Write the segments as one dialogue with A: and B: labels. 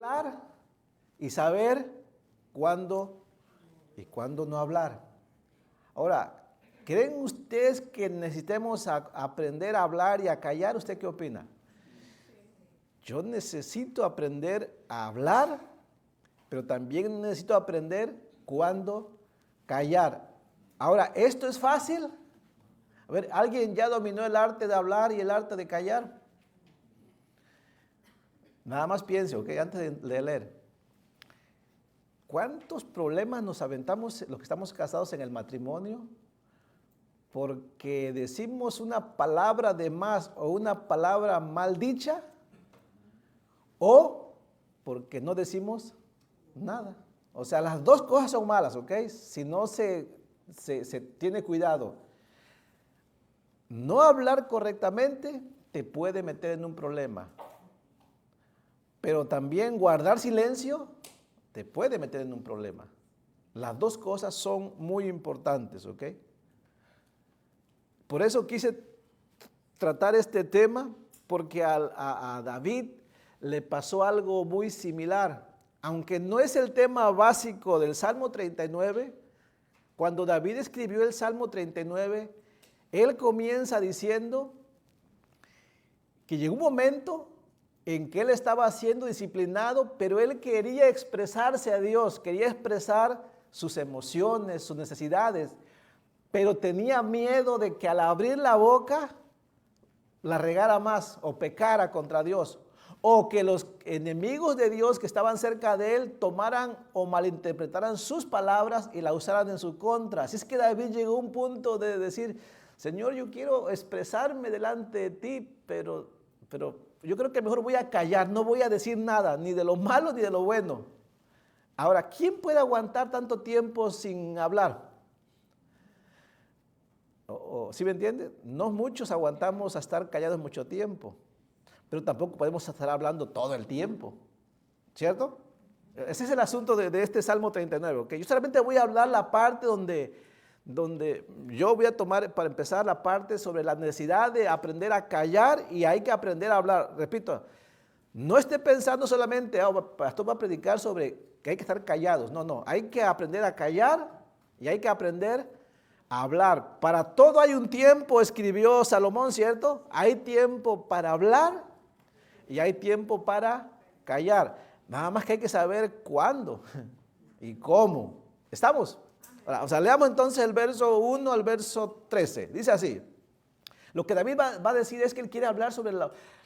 A: hablar y saber cuándo y cuándo no hablar. Ahora, ¿creen ustedes que necesitemos aprender a hablar y a callar? ¿Usted qué opina? Yo necesito aprender a hablar, pero también necesito aprender cuándo callar. Ahora, ¿esto es fácil? A ver, ¿alguien ya dominó el arte de hablar y el arte de callar? Nada más piense, ¿ok? Antes de leer. ¿Cuántos problemas nos aventamos los que estamos casados en el matrimonio? Porque decimos una palabra de más o una palabra mal dicha, o porque no decimos nada. O sea, las dos cosas son malas, ¿ok? Si no se tiene cuidado. No hablar correctamente te puede meter en un problema. Pero también guardar silencio te puede meter en un problema. Las dos cosas son muy importantes, ¿ok? Por eso quise tratar este tema, porque a David le pasó algo muy similar. Aunque no es el tema básico del Salmo 39, cuando David escribió el Salmo 39, él comienza diciendo que llegó un momento en que él estaba siendo disciplinado, pero él quería expresarse a Dios, quería expresar sus emociones, sus necesidades, pero tenía miedo de que al abrir la boca la regara más o pecara contra Dios, o que los enemigos de Dios que estaban cerca de él tomaran o malinterpretaran sus palabras y la usaran en su contra. Así es que David llegó a un punto de decir: Señor, yo quiero expresarme delante de ti, pero yo creo que mejor voy a callar, no voy a decir nada, ni de lo malo ni de lo bueno. Ahora, ¿quién puede aguantar tanto tiempo sin hablar? ¿Sí me entiende? No muchos aguantamos a estar callados mucho tiempo, pero tampoco podemos estar hablando todo el tiempo, ¿cierto? Ese es el asunto de este Salmo 39, ¿ok? Yo solamente voy a hablar la parte donde yo voy a tomar para empezar la parte sobre la necesidad de aprender a callar y hay que aprender a hablar. Repito, no esté pensando solamente, pastor va a predicar sobre que hay que estar callados. No, hay que aprender a callar y hay que aprender a hablar. Para todo hay un tiempo, escribió Salomón, ¿cierto? Hay tiempo para hablar y hay tiempo para callar. Nada más que hay que saber cuándo y cómo. ¿Estamos? O sea, leamos entonces el verso 1 al verso 13. Dice así: lo que David va a decir es que él quiere hablar sobre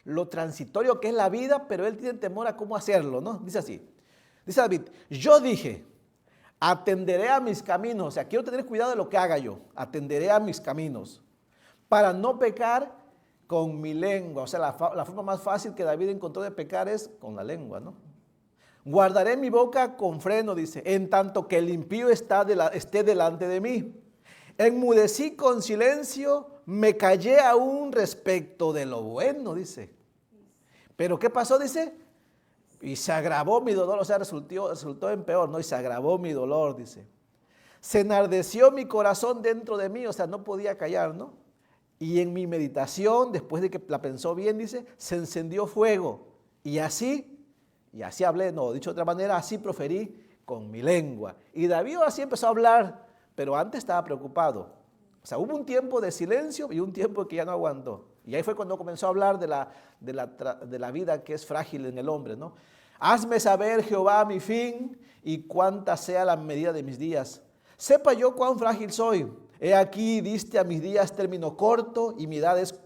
A: lo transitorio que es la vida, pero él tiene temor a cómo hacerlo, ¿no? Dice así, dice David: yo dije, atenderé a mis caminos. O sea, quiero tener cuidado de lo que haga yo. Atenderé a mis caminos para no pecar con mi lengua. O sea, la forma más fácil que David encontró de pecar es con la lengua, ¿no? Guardaré mi boca con freno, dice, en tanto que el impío esté delante de mí. Enmudecí con silencio, me callé aún respecto de lo bueno, dice. Pero ¿qué pasó? Dice, y se agravó mi dolor, o sea, resultó en peor, ¿no? Y se agravó mi dolor, dice. Se enardeció mi corazón dentro de mí, o sea, no podía callar, ¿no? Y en mi meditación, después de que la pensó bien, dice, se encendió fuego. Y así hablé, no, dicho de otra manera, así proferí con mi lengua. Y David así empezó a hablar, pero antes estaba preocupado. O sea, hubo un tiempo de silencio y un tiempo que ya no aguantó. Y ahí fue cuando comenzó a hablar de la vida que es frágil en el hombre, ¿no? Hazme saber, Jehová, mi fin y cuánta sea la medida de mis días. Sepa yo cuán frágil soy. He aquí, diste a mis días término corto y mi edad es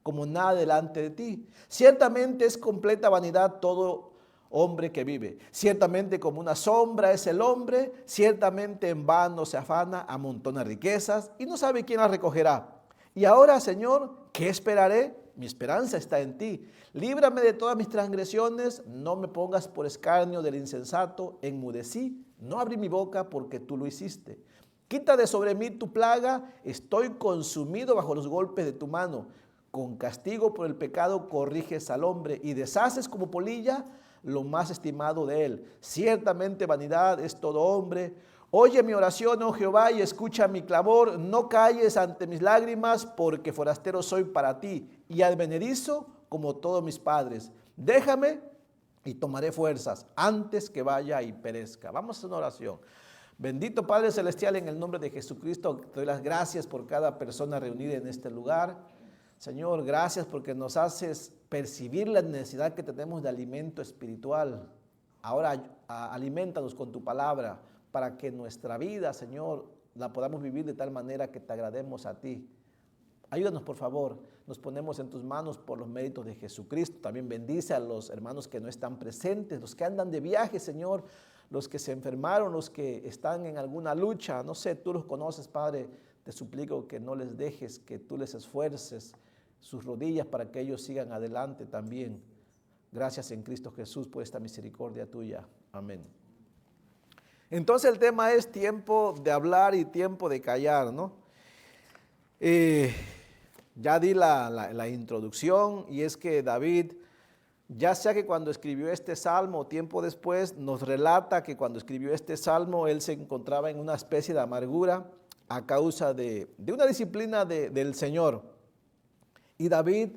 A: como nada delante de ti. Ciertamente es completa vanidad todo hombre que vive. Ciertamente como una sombra es el hombre, ciertamente en vano se afana, amontona riquezas y no sabe quién las recogerá. Y ahora, Señor, ¿qué esperaré? Mi esperanza está en ti. Líbrame de todas mis transgresiones, no me pongas por escarnio del insensato. Enmudecí, no abrí mi boca porque tú lo hiciste. Quita de sobre mí tu plaga, estoy consumido bajo los golpes de tu mano. Con castigo por el pecado corriges al hombre y deshaces como polilla lo más estimado de él. Ciertamente vanidad es todo hombre. Oye mi oración, oh Jehová, y escucha mi clamor. No calles ante mis lágrimas, porque forastero soy para ti y advenedizo como todos mis padres. Déjame y tomaré fuerzas antes que vaya y perezca. Vamos a hacer una oración. Bendito Padre Celestial, en el nombre de Jesucristo, te doy las gracias por cada persona reunida en este lugar. Señor, gracias porque nos haces percibir la necesidad que tenemos de alimento espiritual. Ahora alimentanos con tu palabra para que nuestra vida, Señor, la podamos vivir de tal manera que te agrademos a ti. Ayúdanos, por favor. Nos ponemos en tus manos por los méritos de Jesucristo. También bendice a los hermanos que no están presentes, los que andan de viaje, Señor, los que se enfermaron, los que están en alguna lucha. No sé, tú los conoces, Padre. Te suplico que no les dejes, que tú les esfuerces sus rodillas para que ellos sigan adelante también. Gracias en Cristo Jesús por esta misericordia tuya. Amén. Entonces el tema es tiempo de hablar y tiempo de callar, ¿no? Ya di la introducción, y es que David, ya sea que cuando escribió este salmo o tiempo después, nos relata que cuando escribió este salmo él se encontraba en una especie de amargura a causa de una disciplina del Señor. Y David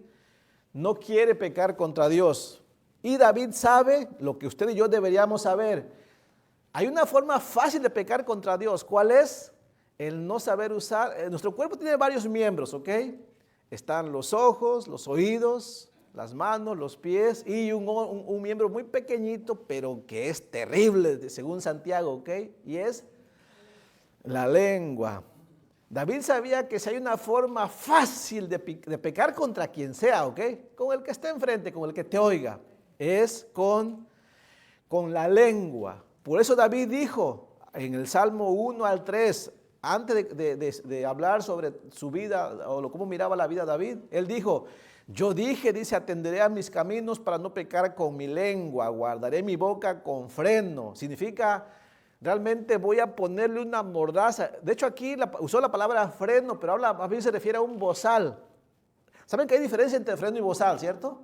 A: no quiere pecar contra Dios. Y David sabe lo que usted y yo deberíamos saber. Hay una forma fácil de pecar contra Dios. ¿Cuál es? El no saber usar. Nuestro cuerpo tiene varios miembros, ¿ok? Están los ojos, los oídos, las manos, los pies y un miembro muy pequeñito, pero que es terrible, según Santiago, ¿ok? Y es la lengua. David sabía que si hay una forma fácil de pecar contra quien sea, ¿ok? Con el que esté enfrente, con el que te oiga, es con la lengua. Por eso David dijo en el Salmo 1 al 3, antes de hablar sobre su vida o cómo miraba la vida David, él dijo, yo dije, dice, atenderé a mis caminos para no pecar con mi lengua, guardaré mi boca con freno. Significa, realmente voy a ponerle una mordaza. De hecho aquí usó la palabra freno, pero más bien se refiere a un bozal. ¿Saben que hay diferencia entre freno y bozal, cierto?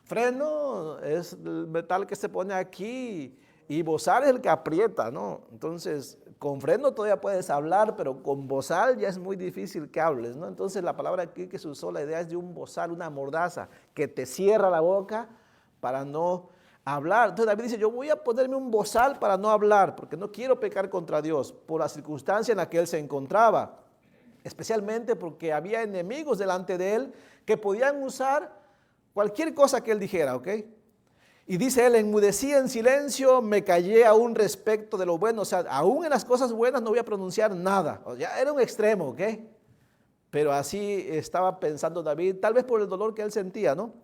A: Freno es el metal que se pone aquí y bozal es el que aprieta, ¿no? Entonces, con freno todavía puedes hablar, pero con bozal ya es muy difícil que hables, ¿no? Entonces, la palabra aquí que se usó, la idea es de un bozal, una mordaza, que te cierra la boca para no hablar. Entonces, David dice, yo voy a ponerme un bozal para no hablar, porque no quiero pecar contra Dios, por la circunstancia en la que él se encontraba. Especialmente porque había enemigos delante de él que podían usar cualquier cosa que él dijera, ¿ok? Y dice él, enmudecí en silencio, me callé aún respecto de lo bueno. O sea, aún en las cosas buenas no voy a pronunciar nada. O sea, era un extremo, ¿ok? Pero así estaba pensando David, tal vez por el dolor que él sentía, ¿no?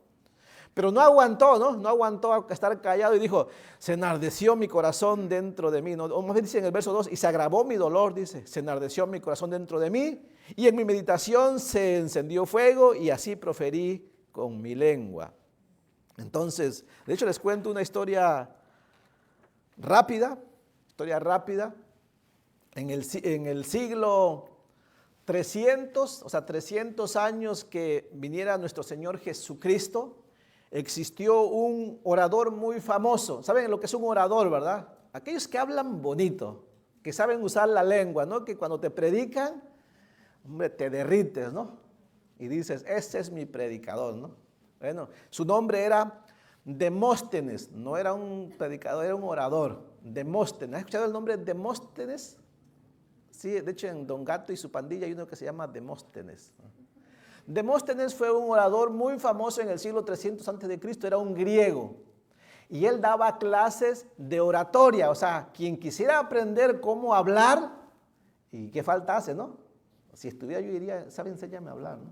A: Pero no aguantó, ¿no? No aguantó a estar callado y dijo, se enardeció mi corazón dentro de mí, ¿no? O más bien dice en el verso 2, y se agravó mi dolor, dice, se enardeció mi corazón dentro de mí, y en mi meditación se encendió fuego, y así proferí con mi lengua. Entonces, de hecho les cuento una historia rápida. En el siglo 300, o sea, 300 años que viniera nuestro Señor Jesucristo, existió un orador muy famoso. ¿Saben lo que es un orador, verdad? Aquellos que hablan bonito, que saben usar la lengua, ¿no? Que cuando te predican, hombre, te derrites, ¿no? Y dices, ese es mi predicador, ¿no? Bueno, su nombre era Demóstenes, no era un predicador, era un orador. Demóstenes, ¿has escuchado el nombre Demóstenes? Sí, de hecho en Don Gato y su pandilla hay uno que se llama Demóstenes. Demóstenes fue un orador muy famoso en el siglo 300 a.C., era un griego. Y él daba clases de oratoria, o sea, quien quisiera aprender cómo hablar, y qué falta hace, ¿no? Si estuviera yo diría, ¿sabe? Enséñame a hablar, ¿no?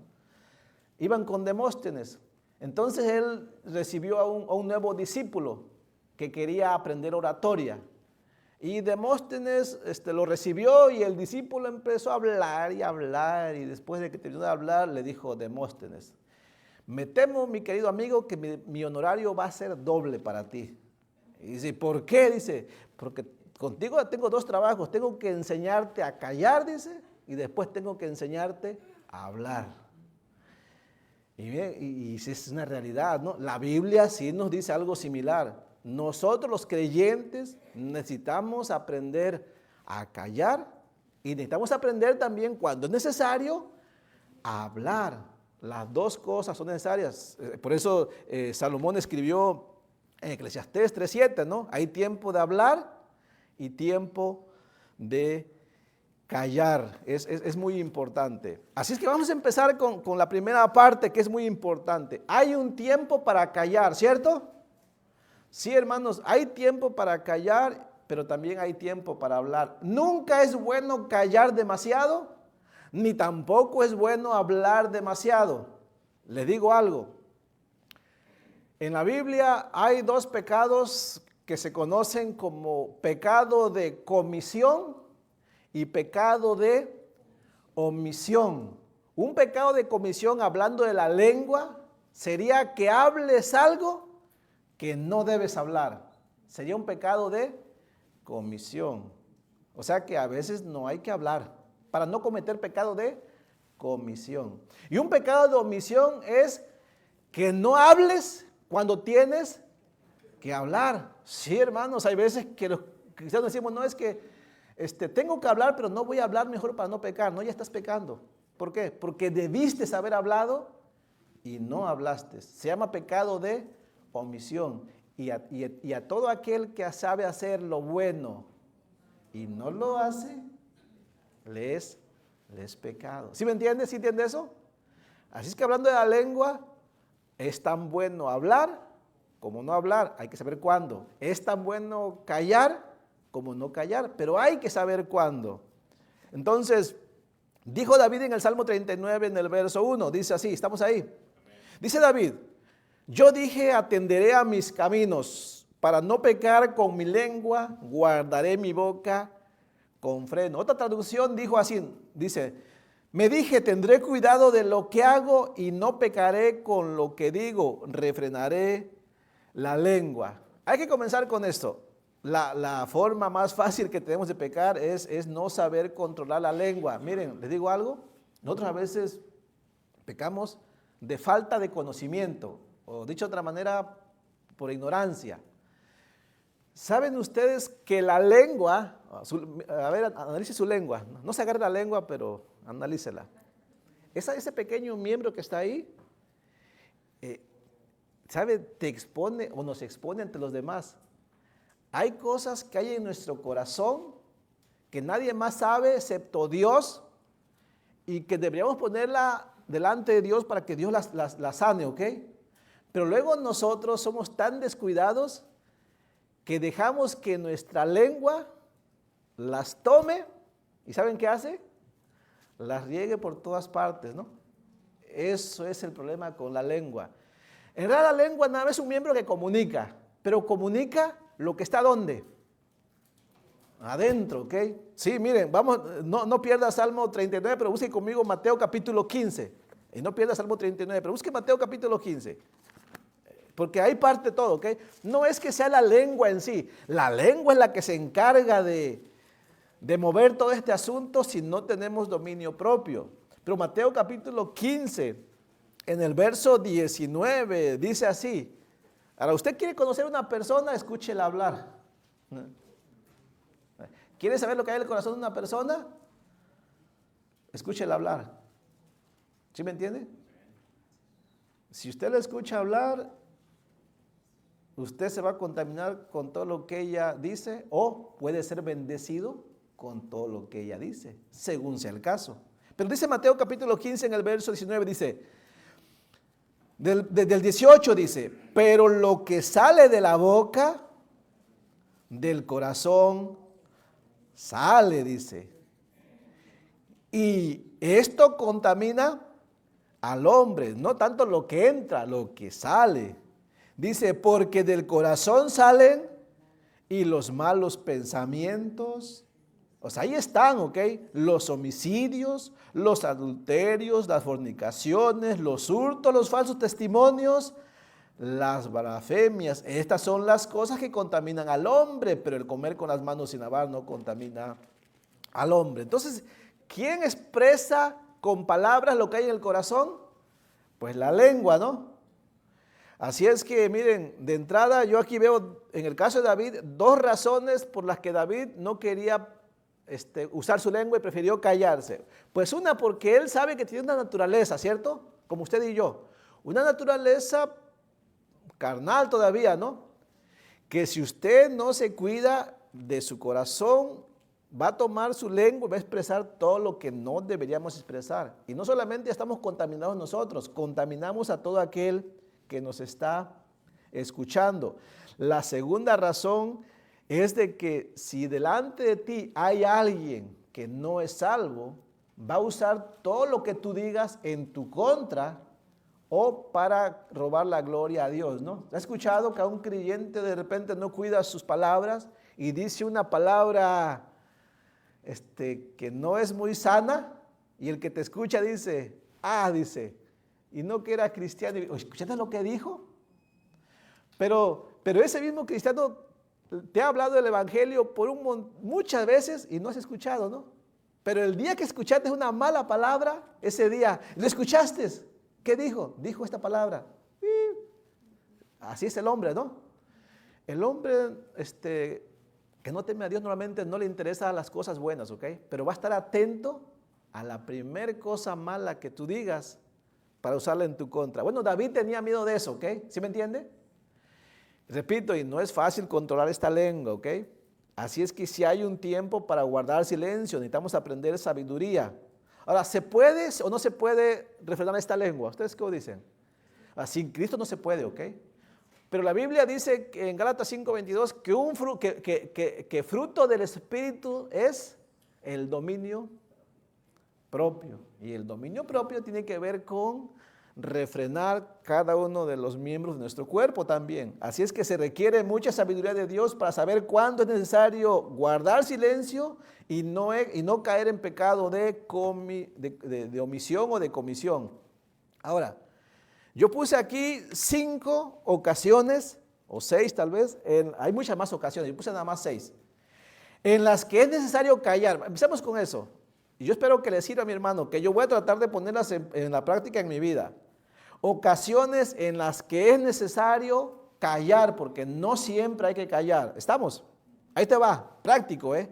A: Iban con Demóstenes. Entonces él recibió a un nuevo discípulo que quería aprender oratoria. Y Demóstenes lo recibió y el discípulo empezó a hablar y hablar. Y después de que terminó de hablar, le dijo Demóstenes, me temo, mi querido amigo, que mi honorario va a ser doble para ti. Y dice, ¿por qué? Dice, porque contigo tengo dos trabajos. Tengo que enseñarte a callar, dice, y después tengo que enseñarte a hablar. Y es una realidad, ¿no? La Biblia sí nos dice algo similar. Nosotros los creyentes necesitamos aprender a callar y necesitamos aprender también cuando es necesario a hablar. Las dos cosas son necesarias. Por eso Salomón escribió En Eclesiastés 3:7, ¿no? Hay tiempo de hablar y tiempo de callar. Es muy importante. Así es que vamos a empezar con la primera parte, que es muy importante. Hay un tiempo para callar, ¿cierto? Sí, hermanos, hay tiempo para callar, pero también hay tiempo para hablar. Nunca es bueno callar demasiado, ni tampoco es bueno hablar demasiado. Les digo algo. En la Biblia hay dos pecados que se conocen como pecado de comisión y pecado de omisión. Un pecado de comisión, hablando de la lengua, sería que hables algo que no debes hablar. Sería un pecado de comisión. O sea que a veces no hay que hablar para no cometer pecado de comisión. Y un pecado de omisión es que no hables cuando tienes que hablar. Sí, hermanos, hay veces que los cristianos decimos, no, es que tengo que hablar, pero no voy a hablar mejor para no pecar. No, ya estás pecando. ¿Por qué? Porque debiste haber hablado y no hablaste. Se llama pecado de omisión. Y a todo aquel que sabe hacer lo bueno y no lo hace, le es pecado. ¿Sí me entiendes? ¿Sí entiende eso? Así es que hablando de la lengua, es tan bueno hablar como no hablar. Hay que saber cuándo. Es tan bueno callar como no callar, pero hay que saber cuándo. Entonces, dijo David en el Salmo 39, en el verso 1, dice así, ¿estamos ahí? Dice David, yo dije, atenderé a mis caminos, para no pecar con mi lengua, guardaré mi boca con freno. Otra traducción dijo así, dice, me dije, tendré cuidado de lo que hago y no pecaré con lo que digo, refrenaré la lengua. Hay que comenzar con esto. La forma más fácil que tenemos de pecar es no saber controlar la lengua. Miren, les digo algo, nosotros a veces pecamos de falta de conocimiento, o dicho de otra manera, por ignorancia. ¿Saben ustedes que la lengua, a ver, analice su lengua, no se agarre la lengua, pero analícela. Ese pequeño miembro que está ahí, ¿sabe? Te expone o nos expone ante los demás. Hay cosas que hay en nuestro corazón que nadie más sabe excepto Dios y que deberíamos ponerla delante de Dios para que Dios las sane, ¿ok? Pero luego nosotros somos tan descuidados que dejamos que nuestra lengua las tome y ¿saben qué hace? Las riegue por todas partes, ¿no? Eso es el problema con la lengua. En realidad la lengua nada más es un miembro que comunica, pero comunica lo que está ¿dónde? Adentro, ¿ok? Sí, miren, vamos, no pierda Salmo 39, pero busque conmigo Mateo capítulo 15. Y no pierda Salmo 39, pero busque Mateo capítulo 15. Porque ahí parte todo, ¿ok? No es que sea la lengua en sí. La lengua es la que se encarga de mover todo este asunto si no tenemos dominio propio. Pero Mateo capítulo 15, en el verso 19, dice así. Ahora, usted quiere conocer a una persona, escúchela hablar. ¿Quiere saber lo que hay en el corazón de una persona? Escúchela hablar. ¿Sí me entiende? Si usted la escucha hablar, usted se va a contaminar con todo lo que ella dice o puede ser bendecido con todo lo que ella dice, según sea el caso. Pero dice Mateo capítulo 15 en el verso 19, dice, del 18 dice, pero lo que sale de la boca, del corazón, sale, dice. Y esto contamina al hombre, no tanto lo que entra, lo que sale. Dice, porque del corazón salen y los malos pensamientos, o sea, ahí están, ¿ok? Los homicidios, los adulterios, las fornicaciones, los hurtos, los falsos testimonios, las blasfemias. Estas son las cosas que contaminan al hombre, pero el comer con las manos sin lavar no contamina al hombre. Entonces, ¿quién expresa con palabras lo que hay en el corazón? Pues la lengua, ¿no? Así es que, miren, de entrada yo aquí veo, en el caso de David, dos razones por las que David no quería usar su lengua y prefirió callarse. Pues una, porque él sabe que tiene una naturaleza, ¿cierto? Como usted y yo. Una naturaleza carnal todavía, ¿no? que si usted no se cuida de su corazón, va a tomar su lengua y va a expresar todo lo que no deberíamos expresar. Y no solamente estamos contaminados nosotros, contaminamos a todo aquel que nos está escuchando. La segunda razón es de que si delante de ti hay alguien que no es salvo, va a usar todo lo que tú digas en tu contra o para robar la gloria a Dios, ¿no? ¿Has escuchado que a un creyente de repente no cuida sus palabras y dice una palabra que no es muy sana, y el que te escucha dice, dice, y no que era cristiano, y, ¿escuchaste lo que dijo? Pero ese mismo cristiano te ha hablado del evangelio por muchas veces y no has escuchado, ¿no? Pero el día que escuchaste una mala palabra, ese día, ¿lo escuchaste? ¿Qué dijo? Dijo esta palabra. Así es el hombre, ¿no? El hombre, que no teme a Dios normalmente no le interesan las cosas buenas, ¿ok? Pero va a estar atento a la primer cosa mala que tú digas para usarla en tu contra. Bueno, David tenía miedo de eso, ¿ok? ¿Sí me entiende? Repito, y no es fácil controlar esta lengua, ¿ok? Así es que si hay un tiempo para guardar silencio, necesitamos aprender sabiduría. Ahora, ¿se puede o no se puede refrenar esta lengua? ¿Ustedes qué dicen? Sin Cristo no se puede, ¿ok? Pero la Biblia dice que en Gálatas 5:22 que fruto del Espíritu es el dominio propio. Y el dominio propio tiene que ver con refrenar cada uno de los miembros de nuestro cuerpo también. Así es que se requiere mucha sabiduría de Dios para saber cuándo es necesario guardar silencio y no caer en pecado de omisión o de comisión. Ahora, yo puse aquí 5 ocasiones, o 6 tal vez, hay muchas más ocasiones, yo puse nada más 6, en las que es necesario callar. Empecemos con eso. Y yo espero que le sirva a mi hermano, que yo voy a tratar de ponerlas en la práctica en mi vida. Ocasiones en las que es necesario callar, porque no siempre hay que callar. ¿Estamos? Ahí te va, práctico, ¿eh?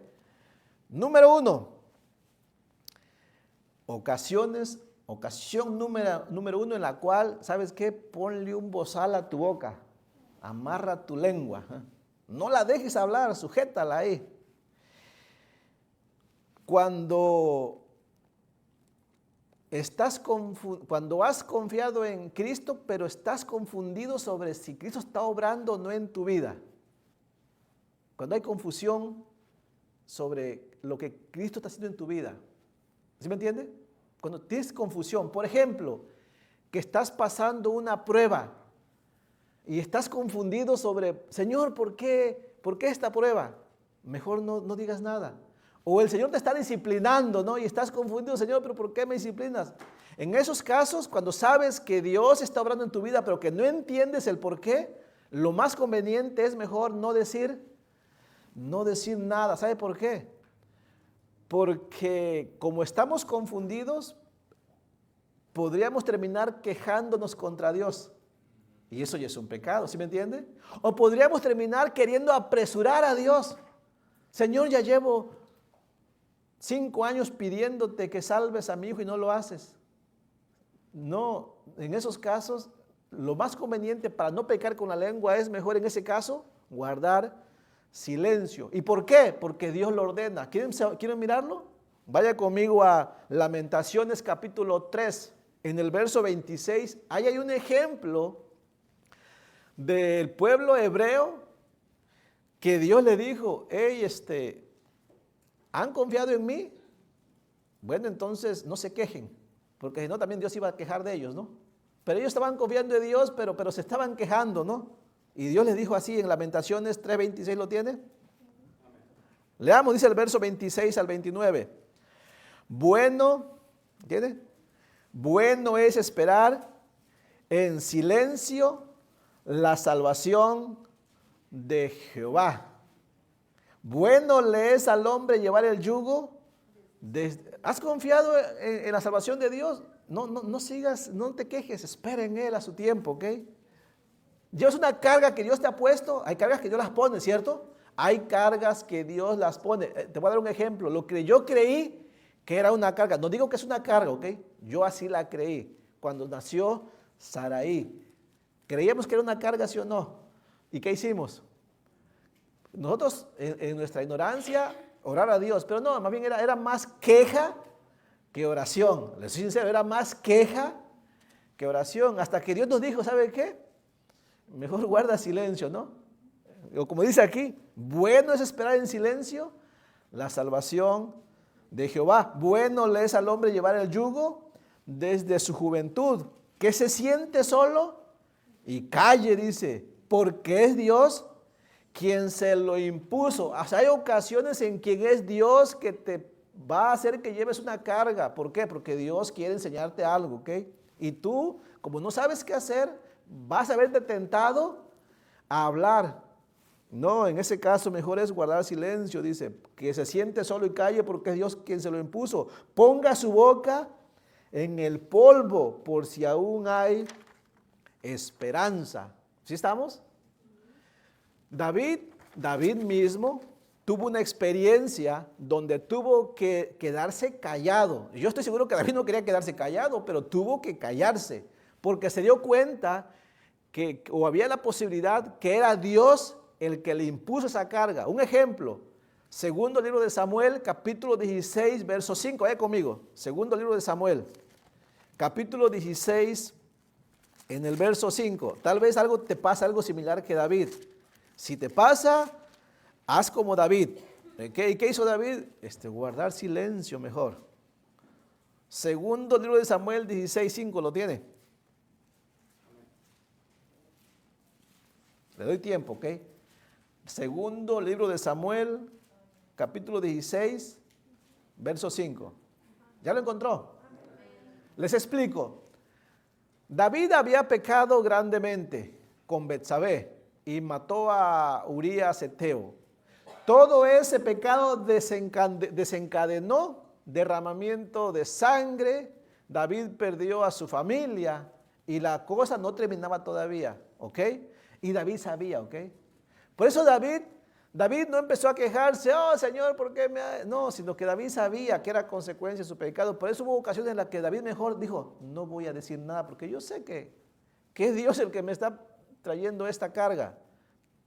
A: Número 1. Ocasión número 1 en la cual, ¿sabes qué? Ponle un bozal a tu boca, amarra tu lengua, no la dejes hablar, sujétala ahí. Cuando has confiado en Cristo, pero estás confundido sobre si Cristo está obrando o no en tu vida. Cuando hay confusión sobre lo que Cristo está haciendo en tu vida. ¿Sí me entiende? Cuando tienes confusión, por ejemplo, que estás pasando una prueba y estás confundido sobre, Señor, ¿por qué esta prueba? Mejor no digas nada. O el Señor te está disciplinando, ¿no? Y estás confundido, Señor, ¿pero por qué me disciplinas? En esos casos, cuando sabes que Dios está obrando en tu vida, pero que no entiendes el por qué, lo más conveniente es mejor no decir nada. ¿Sabe por qué? Porque como estamos confundidos, podríamos terminar quejándonos contra Dios. Y eso ya es un pecado, ¿sí me entiende? O podríamos terminar queriendo apresurar a Dios. Señor, ya llevo 5 años pidiéndote que salves a mi hijo y no lo haces. No, en esos casos, lo más conveniente para no pecar con la lengua es mejor en ese caso guardar silencio. ¿Y por qué? Porque Dios lo ordena. ¿Quieren mirarlo? Vaya conmigo a Lamentaciones capítulo 3. En el verso 26, ahí hay un ejemplo del pueblo hebreo que Dios le dijo, hey, ¿han confiado en mí? Bueno, entonces no se quejen, porque si no también Dios iba a quejar de ellos, ¿no? Pero ellos estaban confiando en Dios, pero se estaban quejando, ¿no? Y Dios les dijo así en Lamentaciones 3:26, ¿lo tiene? Leamos, dice el verso 26 al 29. ¿Entiende? Bueno es esperar en silencio la salvación de Jehová. Bueno le es al hombre llevar el yugo. ¿Has confiado en la salvación de Dios? No sigas, no te quejes, espera en Él a su tiempo, ¿ok? Llevas una carga que Dios te ha puesto, hay cargas que Dios las pone, ¿cierto? Hay cargas que Dios las pone. Te voy a dar un ejemplo. Lo que yo creí que era una carga, no digo que es una carga, ¿ok? Yo así la creí. Cuando nació Saraí, ¿creíamos que era una carga, sí o no? ¿Y qué hicimos? Nosotros en nuestra ignorancia, orar a Dios, pero no, más bien era más queja que oración. Les soy sincero, era más queja que oración. Hasta que Dios nos dijo, ¿sabe qué? Mejor guarda silencio, ¿no? O como dice aquí, bueno es esperar en silencio la salvación de Jehová. Bueno le es al hombre llevar el yugo desde su juventud, que se siente solo y calle, dice, porque es Dios quien se lo impuso. O sea, hay ocasiones en que es Dios que te va a hacer que lleves una carga. ¿Por qué? Porque Dios quiere enseñarte algo, ¿ok? Y tú, como no sabes qué hacer, vas a verte tentado a hablar. No, en ese caso mejor es guardar silencio, dice, que se siente solo y calle porque es Dios quien se lo impuso. Ponga su boca en el polvo por si aún hay esperanza. ¿Sí estamos? David mismo tuvo una experiencia donde tuvo que quedarse callado. Yo estoy seguro que David no quería quedarse callado, pero tuvo que callarse porque se dio cuenta que o había la posibilidad que era Dios el que le impuso esa carga. Un ejemplo, segundo libro de Samuel, capítulo 16, verso 5. Vaya conmigo, segundo libro de Samuel, capítulo 16, en el verso 5. Tal vez te pasa algo similar que David. Si te pasa, haz como David. ¿Qué hizo David? Guardar silencio mejor. Segundo libro de Samuel 16, 5, ¿lo tiene? Le doy tiempo, ¿ok? Segundo libro de Samuel, capítulo 16, verso 5. ¿Ya lo encontró? Les explico. David había pecado grandemente con Betsabé y mató a Urías Eteo. Todo ese pecado desencadenó derramamiento de sangre. David perdió a su familia y la cosa no terminaba todavía, ¿ok? Y David sabía, ¿ok? Por eso David no empezó a quejarse, oh Señor, ¿por qué No, sino que David sabía que era consecuencia de su pecado. Por eso hubo ocasiones en las que David mejor dijo, no voy a decir nada porque yo sé que es Dios el que me está trayendo esta carga.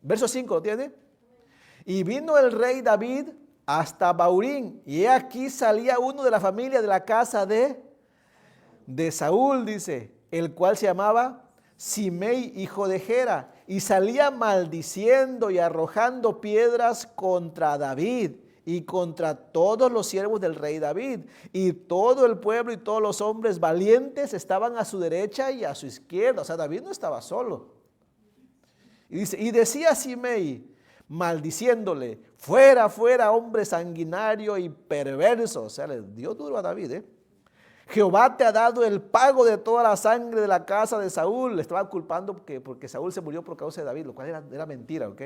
A: Verso 5, ¿lo tiene? Y vino el rey David hasta Baurín, y aquí salía uno de la familia de la casa de Saúl, dice, el cual se llamaba Simei, hijo de Gera, y salía maldiciendo y arrojando piedras contra David y contra todos los siervos del rey David. Y todo el pueblo y todos los hombres valientes estaban a su derecha y a su izquierda. O sea, David no estaba solo. Y dice, y decía Simei, maldiciéndole, fuera, fuera, hombre sanguinario y perverso. O sea, le dio duro a David, Jehová te ha dado el pago de toda la sangre de la casa de Saúl. Le estaba culpando porque Saúl se murió por causa de David, lo cual era mentira, ¿ok?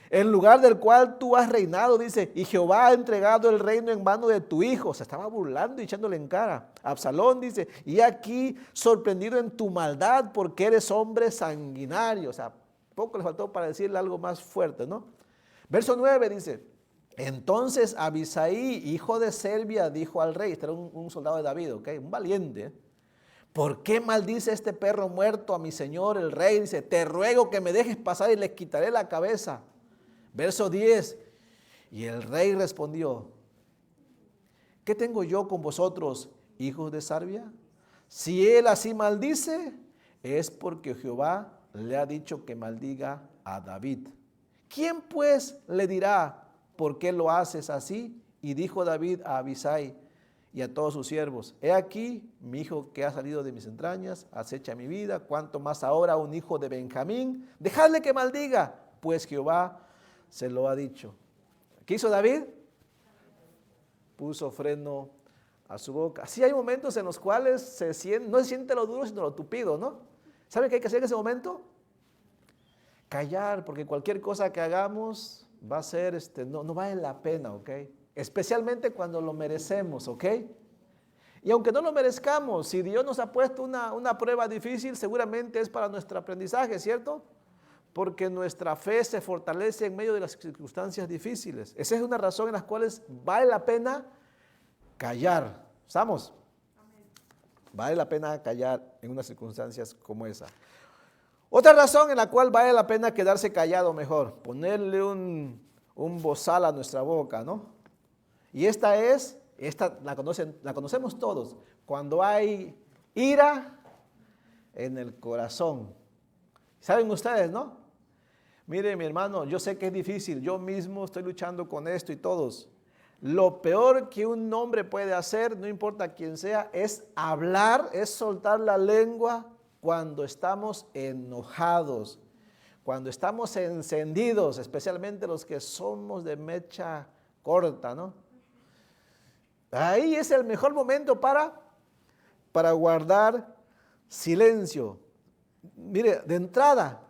A: En lugar del cual tú has reinado, dice, y Jehová ha entregado el reino en mano de tu hijo. Se estaba burlando y echándole en cara. Absalón dice, y aquí sorprendido en tu maldad porque eres hombre sanguinario. O sea, poco le faltó para decirle algo más fuerte, ¿no? Verso 9 dice, entonces Abisai, hijo de Serbia, dijo al rey, este era un soldado de David, ¿ok? Un valiente. ¿Por qué maldice este perro muerto a mi señor el rey? Dice, te ruego que me dejes pasar y le quitaré la cabeza. Verso 10, y el rey respondió, ¿qué tengo yo con vosotros, hijos de Serbia? Si él así maldice, es porque Jehová le ha dicho que maldiga a David. ¿Quién pues le dirá, por qué lo haces así? Y dijo David a Abisai y a todos sus siervos, he aquí mi hijo que ha salido de mis entrañas, acecha mi vida, cuanto más ahora un hijo de Benjamín, dejadle que maldiga, pues Jehová se lo ha dicho. ¿Qué hizo David? Puso freno a su boca. Sí hay momentos en los cuales no se siente lo duro, sino lo tupido, ¿no? ¿Saben qué hay que hacer en ese momento? Callar, porque cualquier cosa que hagamos va a ser, no vale la pena, ¿ok? Especialmente cuando lo merecemos, ¿ok? Y aunque no lo merezcamos, si Dios nos ha puesto una prueba difícil, seguramente es para nuestro aprendizaje, ¿cierto? Porque nuestra fe se fortalece en medio de las circunstancias difíciles. Esa es una razón en las cuales vale la pena callar. ¿Estamos? Vale la pena callar en unas circunstancias como esa. Otra razón en la cual vale la pena quedarse callado mejor, ponerle un bozal a nuestra boca, ¿no? Y esta la conocemos todos, cuando hay ira en el corazón. ¿Saben ustedes, no? Mire, mi hermano, yo sé que es difícil, yo mismo estoy luchando con esto y todos. Lo peor que un hombre puede hacer, no importa quién sea, es hablar, es soltar la lengua cuando estamos enojados, cuando estamos encendidos, especialmente los que somos de mecha corta, ¿no? Ahí es el mejor momento para guardar silencio. Mire, de entrada,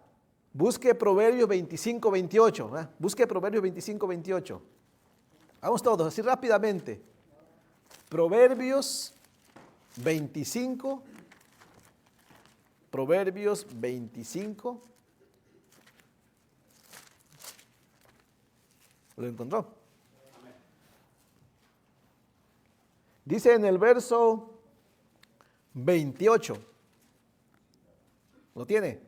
A: busque Proverbios 25, 28. Busque Proverbios 25, 28. Vamos todos, así rápidamente. Proverbios 25. Proverbios 25. ¿Lo encontró? Dice en el verso 28. ¿Lo tiene?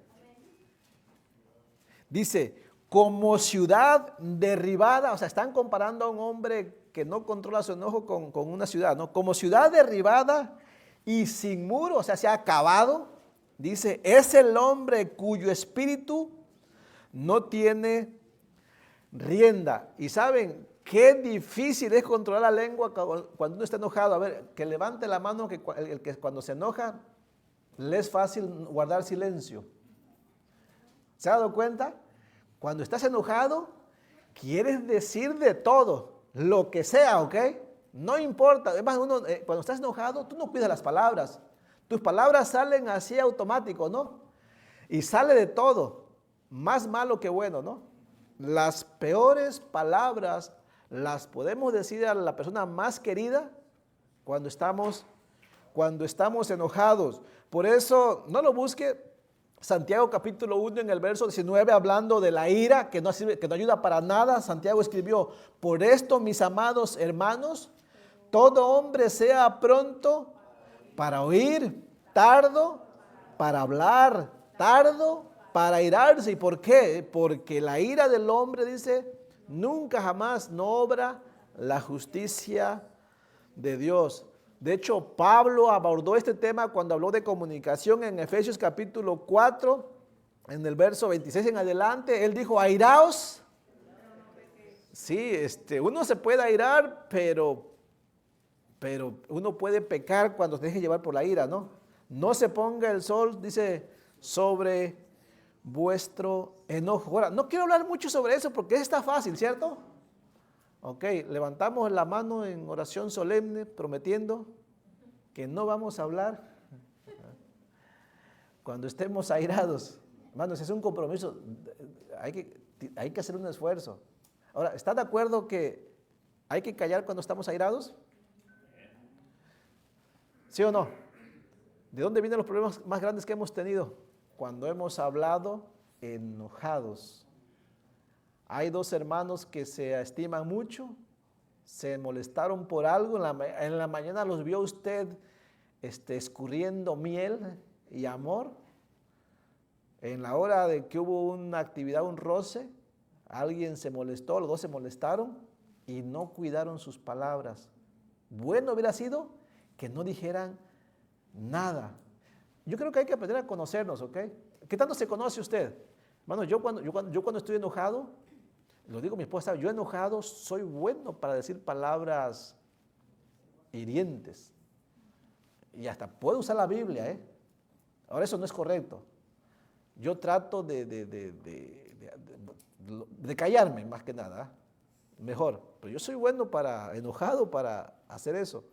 A: Dice, como ciudad derribada, o sea, están comparando a un hombre que no controla su enojo con una ciudad, ¿no? Como ciudad derribada y sin muro, o sea, se ha acabado. Dice, es el hombre cuyo espíritu no tiene rienda. Y saben, qué difícil es controlar la lengua cuando uno está enojado. A ver, que levante la mano que el que cuando se enoja le es fácil guardar silencio. ¿Se ha dado cuenta? Cuando estás enojado, quieres decir de todo, lo que sea, ¿ok? No importa. Además, cuando estás enojado, tú no cuidas las palabras. Tus palabras salen así automático, ¿no? Y sale de todo, más malo que bueno, ¿no? Las peores palabras las podemos decir a la persona más querida cuando estamos enojados. Por eso, no lo busque. Santiago capítulo 1 en el verso 19 hablando de la ira que no ayuda para nada. Santiago escribió, por esto mis amados hermanos, todo hombre sea pronto para oír, tardo para hablar, tardo para irarse. ¿Y por qué? Porque la ira del hombre, dice, nunca jamás no obra la justicia de Dios. De hecho, Pablo abordó este tema cuando habló de comunicación en Efesios capítulo 4, en el verso 26 en adelante. Él dijo, airaos. Sí, uno se puede airar, pero uno puede pecar cuando se deje llevar por la ira, ¿no? No se ponga el sol, dice, sobre vuestro enojo. Ahora, no quiero hablar mucho sobre eso porque está fácil, ¿cierto? Ok, levantamos la mano en oración solemne, prometiendo que no vamos a hablar cuando estemos airados. Hermanos, es un compromiso, hay que hacer un esfuerzo. Ahora, ¿está de acuerdo que hay que callar cuando estamos airados? ¿Sí o no? ¿De dónde vienen los problemas más grandes que hemos tenido? Cuando hemos hablado enojados. Hay dos hermanos que se estiman mucho, se molestaron por algo, en la mañana los vio usted escurriendo miel y amor. En la hora de que hubo una actividad, un roce, alguien se molestó, los dos se molestaron y no cuidaron sus palabras. Bueno hubiera sido que no dijeran nada. Yo creo que hay que aprender a conocernos, ¿ok? ¿Qué tanto se conoce usted? Hermano, yo cuando estoy enojado, lo digo a mi esposa, yo enojado soy bueno para decir palabras hirientes. Y hasta puedo usar la Biblia, ¿eh? Ahora eso no es correcto. Yo trato de callarme más que nada, mejor. Pero yo soy bueno enojado para hacer eso.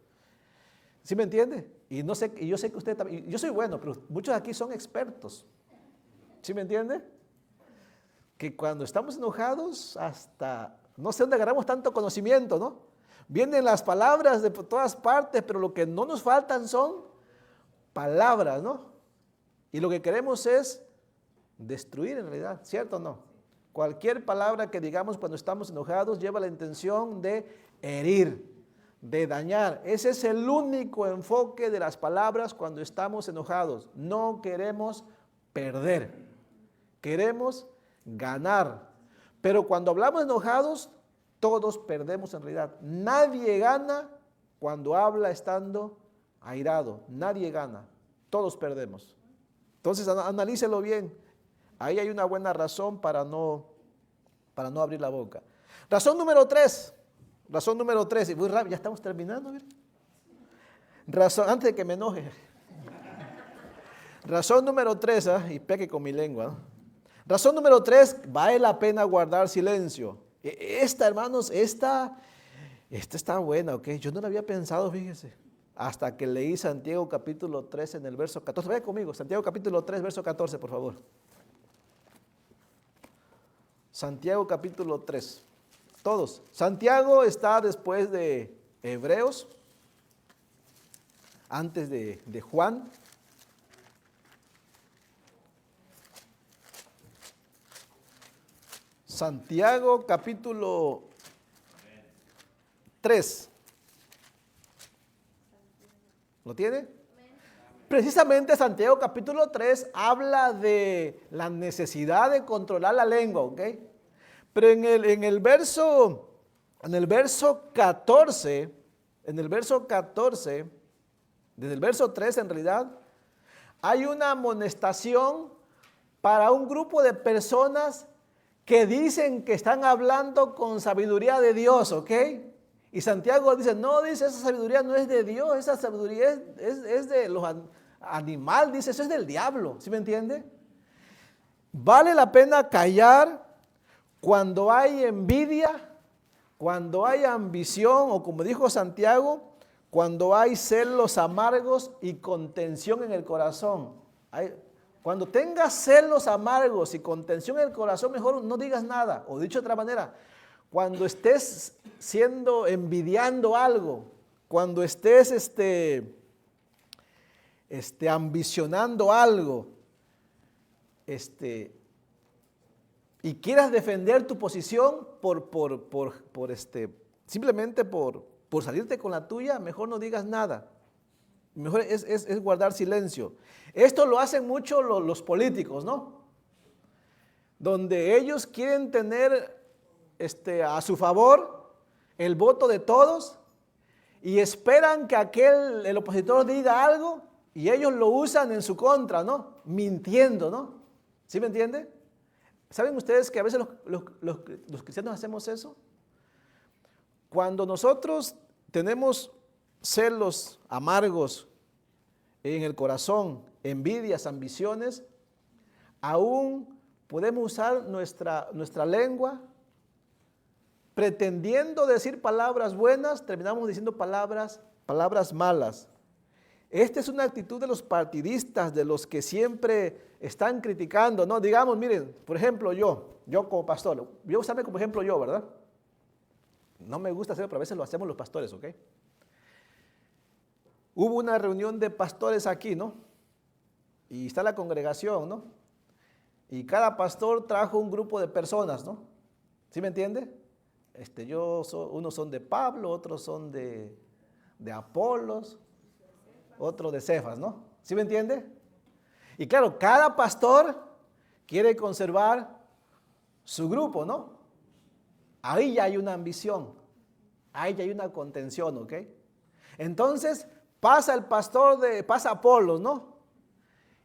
A: ¿Sí me entiende? Y yo sé que usted también, yo soy bueno, pero muchos aquí son expertos. ¿Sí me entiende? Que cuando estamos enojados, hasta no sé dónde agarramos tanto conocimiento, ¿no? Vienen las palabras de todas partes, pero lo que no nos faltan son palabras, ¿no? Y lo que queremos es destruir en realidad, ¿cierto o no? Cualquier palabra que digamos cuando estamos enojados lleva la intención de herir, de dañar. Ese es el único enfoque de las palabras cuando estamos enojados. No queremos perder. Queremos ganar. Pero cuando hablamos enojados, todos perdemos en realidad. Nadie gana cuando habla estando airado. Nadie gana. Todos perdemos. Entonces analícelo bien. Ahí hay una buena razón para no abrir la boca. Razón número 3. Razón número 3. Y muy rápido, ya estamos terminando. ¿Ver? Razón, antes de que me enoje. Razón número 3, y peque con mi lengua, ¿no? Razón número 3, vale la pena guardar silencio. Esta, hermanos, esta está buena, ¿ok? Yo no la había pensado, fíjese, hasta que leí Santiago capítulo 3 en el verso 14. Vaya conmigo, Santiago capítulo 3, verso 14, por favor. Santiago capítulo 3. Todos. Santiago está después de Hebreos, antes de Juan. Santiago capítulo 3. ¿Lo tiene? Precisamente Santiago capítulo 3 habla de la necesidad de controlar la lengua, ¿ok? Pero en el verso 14, desde el verso 3 en realidad, hay una amonestación para un grupo de personas que dicen que están hablando con sabiduría de Dios, ¿ok? Y Santiago dice, no, dice, esa sabiduría no es de Dios, esa sabiduría es de los animales, dice, eso es del diablo, ¿sí me entiende? Vale la pena callar cuando hay envidia, cuando hay ambición, o como dijo Santiago, cuando hay celos amargos y contención en el corazón. Cuando tengas celos amargos y contención en el corazón, mejor no digas nada. O dicho de otra manera, cuando estés envidiando algo, cuando estés ambicionando algo, y quieras defender tu posición simplemente por salirte con la tuya, mejor no digas nada. Mejor es guardar silencio. Esto lo hacen mucho los políticos, ¿no? Donde ellos quieren tener a su favor el voto de todos y esperan que el opositor diga algo y ellos lo usan en su contra, ¿no? Mintiendo, ¿no? ¿Sí me entiende? ¿Saben ustedes que a veces los cristianos hacemos eso? Cuando nosotros tenemos celos amargos en el corazón, envidias, ambiciones, aún podemos usar nuestra lengua pretendiendo decir palabras buenas, terminamos diciendo palabras malas. Esta es una actitud de los partidistas, de los que siempre están criticando, ¿no? Digamos, miren, por ejemplo, yo como pastor, voy a usarme como ejemplo yo, ¿verdad? No me gusta hacerlo, pero a veces lo hacemos los pastores, ¿ok? Hubo una reunión de pastores aquí, ¿no? Y está la congregación, ¿no? Y cada pastor trajo un grupo de personas, ¿no? ¿Sí me entiende? Unos son de Pablo, otros son de Apolos, otros de Cefas, ¿no? ¿Sí me entiende? Y claro, cada pastor quiere conservar su grupo, ¿no? Ahí ya hay una ambición, ahí ya hay una contención, ¿ok? Entonces pasa Apolos, ¿no?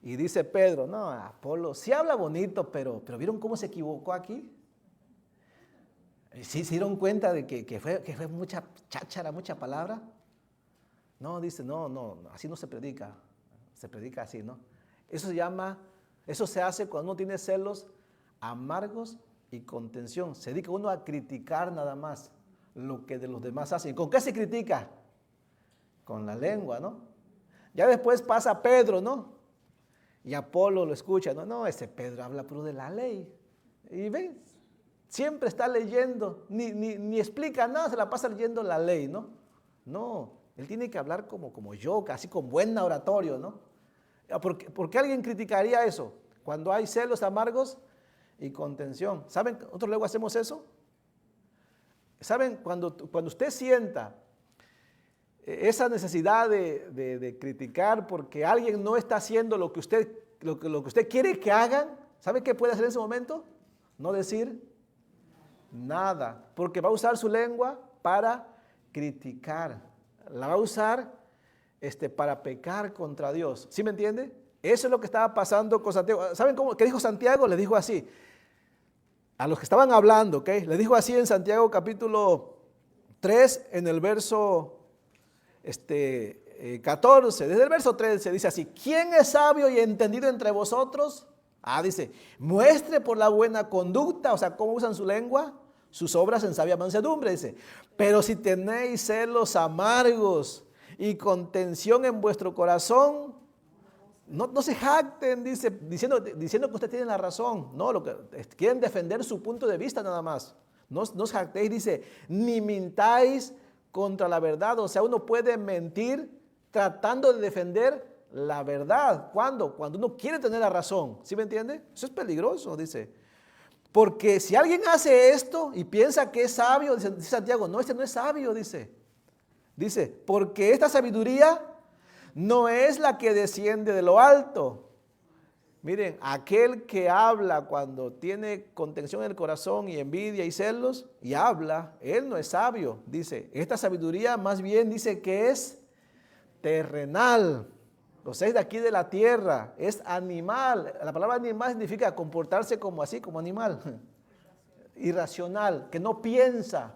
A: Y dice Pedro, no, Apolos sí habla bonito, pero ¿vieron cómo se equivocó aquí? ¿Sí se dieron cuenta de que fue mucha cháchara, mucha palabra? No, dice, no, así no se predica así, ¿no? Eso se hace cuando uno tiene celos amargos y contención. Se dedica uno a criticar nada más lo que de los demás hacen. ¿Con qué se critica? Con la lengua, ¿no? Ya después pasa Pedro, ¿no? Y Apolo lo escucha, no, ese Pedro habla puro de la ley. Y ves, siempre está leyendo, ni explica nada, se la pasa leyendo la ley, ¿no? No, él tiene que hablar como yo, casi con buen oratorio, ¿no? ¿Por qué alguien criticaría eso? Cuando hay celos amargos y contención. ¿Saben? Nosotros luego hacemos eso. ¿Saben? Cuando usted sienta esa necesidad de criticar porque alguien no está haciendo lo que usted quiere que hagan, ¿Sabe qué puede hacer en ese momento? No decir nada, porque va a usar su lengua para criticar, la va a usar para pecar contra Dios. ¿Sí me entiende? Eso es lo que estaba pasando con Santiago. ¿Saben qué dijo Santiago? Le dijo así, a los que estaban hablando, ¿ok? Le dijo así en Santiago capítulo 3, en el verso 14, desde el verso 13 dice así: ¿quién es sabio y entendido entre vosotros? Dice, muestre por la buena conducta, o sea, cómo usan su lengua, sus obras en sabia mansedumbre, dice. Pero si tenéis celos amargos y contención en vuestro corazón, no se jacten, dice, diciendo que usted tiene la razón. No, quieren defender su punto de vista nada más. No os jactéis, dice, ni mintáis contra la verdad. O sea, uno puede mentir tratando de defender la verdad. ¿Cuándo? Cuando uno quiere tener la razón. ¿Sí me entiende? Eso es peligroso, dice. Porque si alguien hace esto y piensa que es sabio, dice Santiago, no, este no es sabio, dice. Dice, porque esta sabiduría no es la que desciende de lo alto. Miren, aquel que habla cuando tiene contención en el corazón y envidia y celos, y habla, él no es sabio. Dice, esta sabiduría más bien dice que es terrenal. O sea, es de aquí de la tierra, es animal. La palabra animal significa comportarse como así, como animal. Irracional, que no piensa,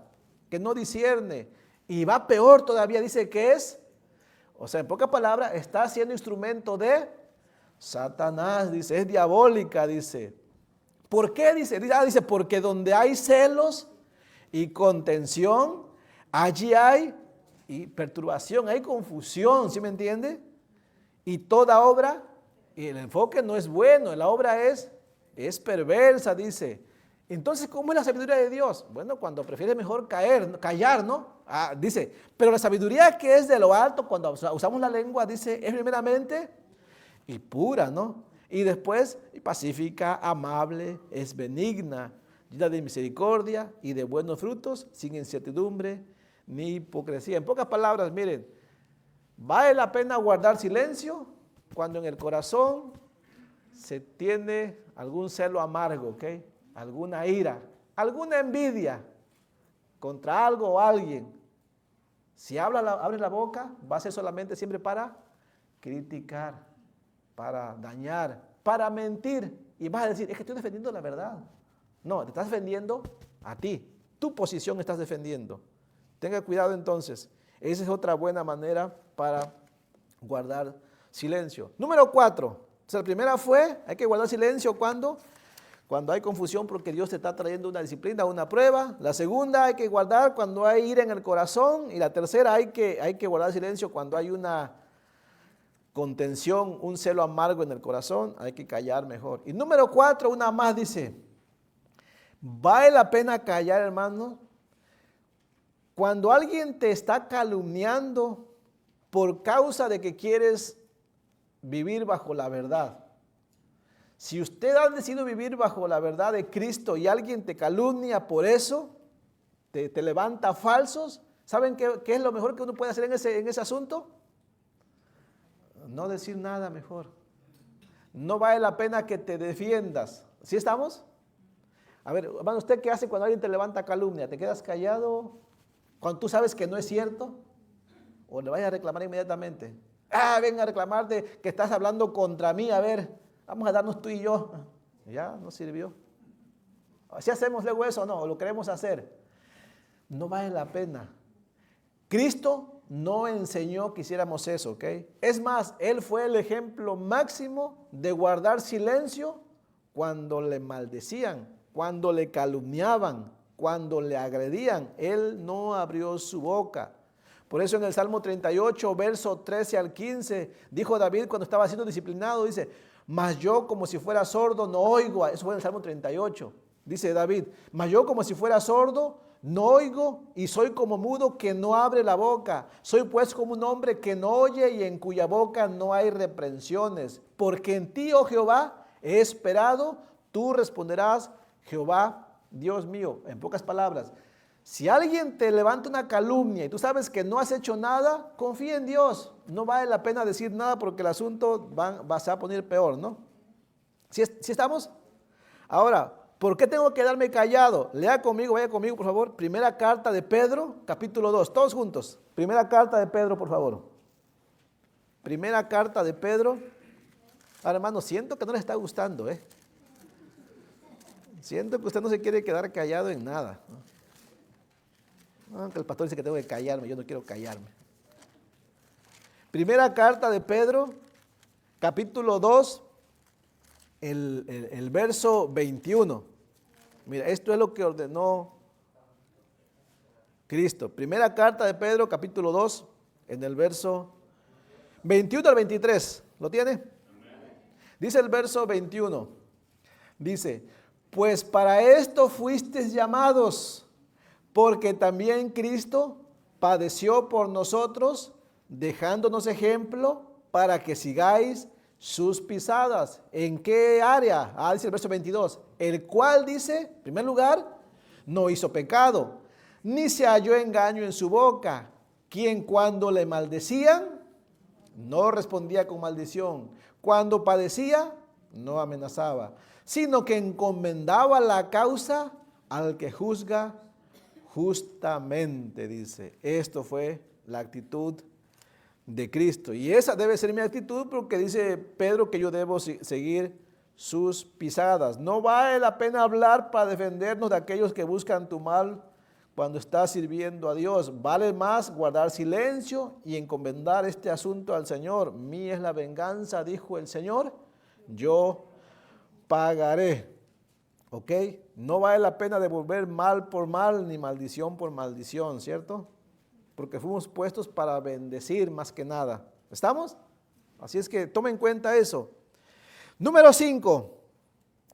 A: que no discierne. Y va peor todavía, dice que es, o sea, en pocas palabras, está siendo instrumento de Satanás, dice, es diabólica, dice. ¿Por qué? Dice, porque donde hay celos y contención, allí hay perturbación, hay confusión, ¿sí me entiende? Y toda obra, y el enfoque no es bueno, la obra es perversa, dice. Entonces, ¿cómo es la sabiduría de Dios? Bueno, cuando prefiere mejor callar, ¿no? Dice, pero la sabiduría que es de lo alto, cuando usamos la lengua, dice, es primeramente y pura, ¿no? Y después pacífica, amable, es benigna, llena de misericordia y de buenos frutos, sin incertidumbre ni hipocresía. En pocas palabras, miren, vale la pena guardar silencio cuando en el corazón se tiene algún celo amargo, ¿ok? Alguna ira, alguna envidia contra algo o alguien. Si abre la boca, va a ser solamente siempre para criticar, para dañar, para mentir. Y vas a decir, es que estoy defendiendo la verdad. No, te estás defendiendo a ti. Tu posición estás defendiendo. Tenga cuidado entonces. Esa es otra buena manera para guardar silencio. Número 4. O sea, la primera fue, hay que guardar silencio cuando hay confusión porque Dios te está trayendo una disciplina, una prueba. La segunda, hay que guardar cuando hay ira en el corazón. Y la tercera, hay que guardar silencio cuando hay una contención, un celo amargo en el corazón. Hay que callar mejor. Y número 4, una más dice, vale la pena callar, hermano, cuando alguien te está calumniando por causa de que quieres vivir bajo la verdad. Si usted ha decidido vivir bajo la verdad de Cristo y alguien te calumnia por eso, te levanta falsos, ¿saben qué es lo mejor que uno puede hacer en ese asunto? No decir nada mejor. No vale la pena que te defiendas. ¿Sí estamos? A ver, hermano, ¿usted qué hace cuando alguien te levanta calumnia? ¿Te quedas callado cuando tú sabes que no es cierto? ¿O le vayas a reclamar inmediatamente? Venga a reclamarte que estás hablando contra mí, a ver, vamos a darnos tú y yo. Ya, no sirvió. ¿Si hacemos luego eso o no? ¿O lo queremos hacer? No vale la pena. Cristo no enseñó que hiciéramos eso, ¿ok? Es más, Él fue el ejemplo máximo de guardar silencio cuando le maldecían, cuando le calumniaban, cuando le agredían. Él no abrió su boca. Por eso en el Salmo 38, verso 13 al 15, dijo David cuando estaba siendo disciplinado, dice, mas yo como si fuera sordo no oigo. Eso fue en el Salmo 38. Dice David, mas yo como si fuera sordo no oigo y soy como mudo que no abre la boca. Soy pues como un hombre que no oye y en cuya boca no hay reprensiones. Porque en ti, oh Jehová, he esperado, tú responderás, Jehová, Dios mío. En pocas palabras, si alguien te levanta una calumnia y tú sabes que no has hecho nada, confía en Dios. No vale la pena decir nada porque el asunto se va a poner peor, ¿no? ¿Sí estamos? Ahora, ¿por qué tengo que quedarme callado? Lea conmigo, vaya conmigo, por favor. Primera carta de Pedro, capítulo 2, todos juntos. Primera carta de Pedro, por favor. Primera carta de Pedro. Ahora, hermano, siento que no les está gustando, Siento que usted no se quiere quedar callado en nada. Aunque el pastor dice que tengo que callarme, yo no quiero callarme. Primera carta de Pedro, capítulo 2, el verso 21. Mira, esto es lo que ordenó Cristo. Primera carta de Pedro, capítulo 2, en el verso 21 al 23. ¿Lo tiene? Dice el verso 21. Dice, pues para esto fuisteis llamados, porque también Cristo padeció por nosotros, dejándonos ejemplo para que sigáis sus pisadas. ¿En qué área? Dice el verso 22. El cual dice, en primer lugar, no hizo pecado, ni se halló engaño en su boca, quien cuando le maldecían, no respondía con maldición. Cuando padecía, no amenazaba, sino que encomendaba la causa al que juzga justamente, dice. Esto fue la actitud de Cristo. Y esa debe ser mi actitud, porque dice Pedro que yo debo seguir sus pisadas. No vale la pena hablar para defendernos de aquellos que buscan tu mal cuando estás sirviendo a Dios. Vale más guardar silencio y encomendar este asunto al Señor. Mía es la venganza, dijo el Señor, yo pagaré. ¿Ok? No vale la pena devolver mal por mal ni maldición por maldición, ¿cierto? Porque fuimos puestos para bendecir más que nada. ¿Estamos? Así es que tome en cuenta eso. Número 5.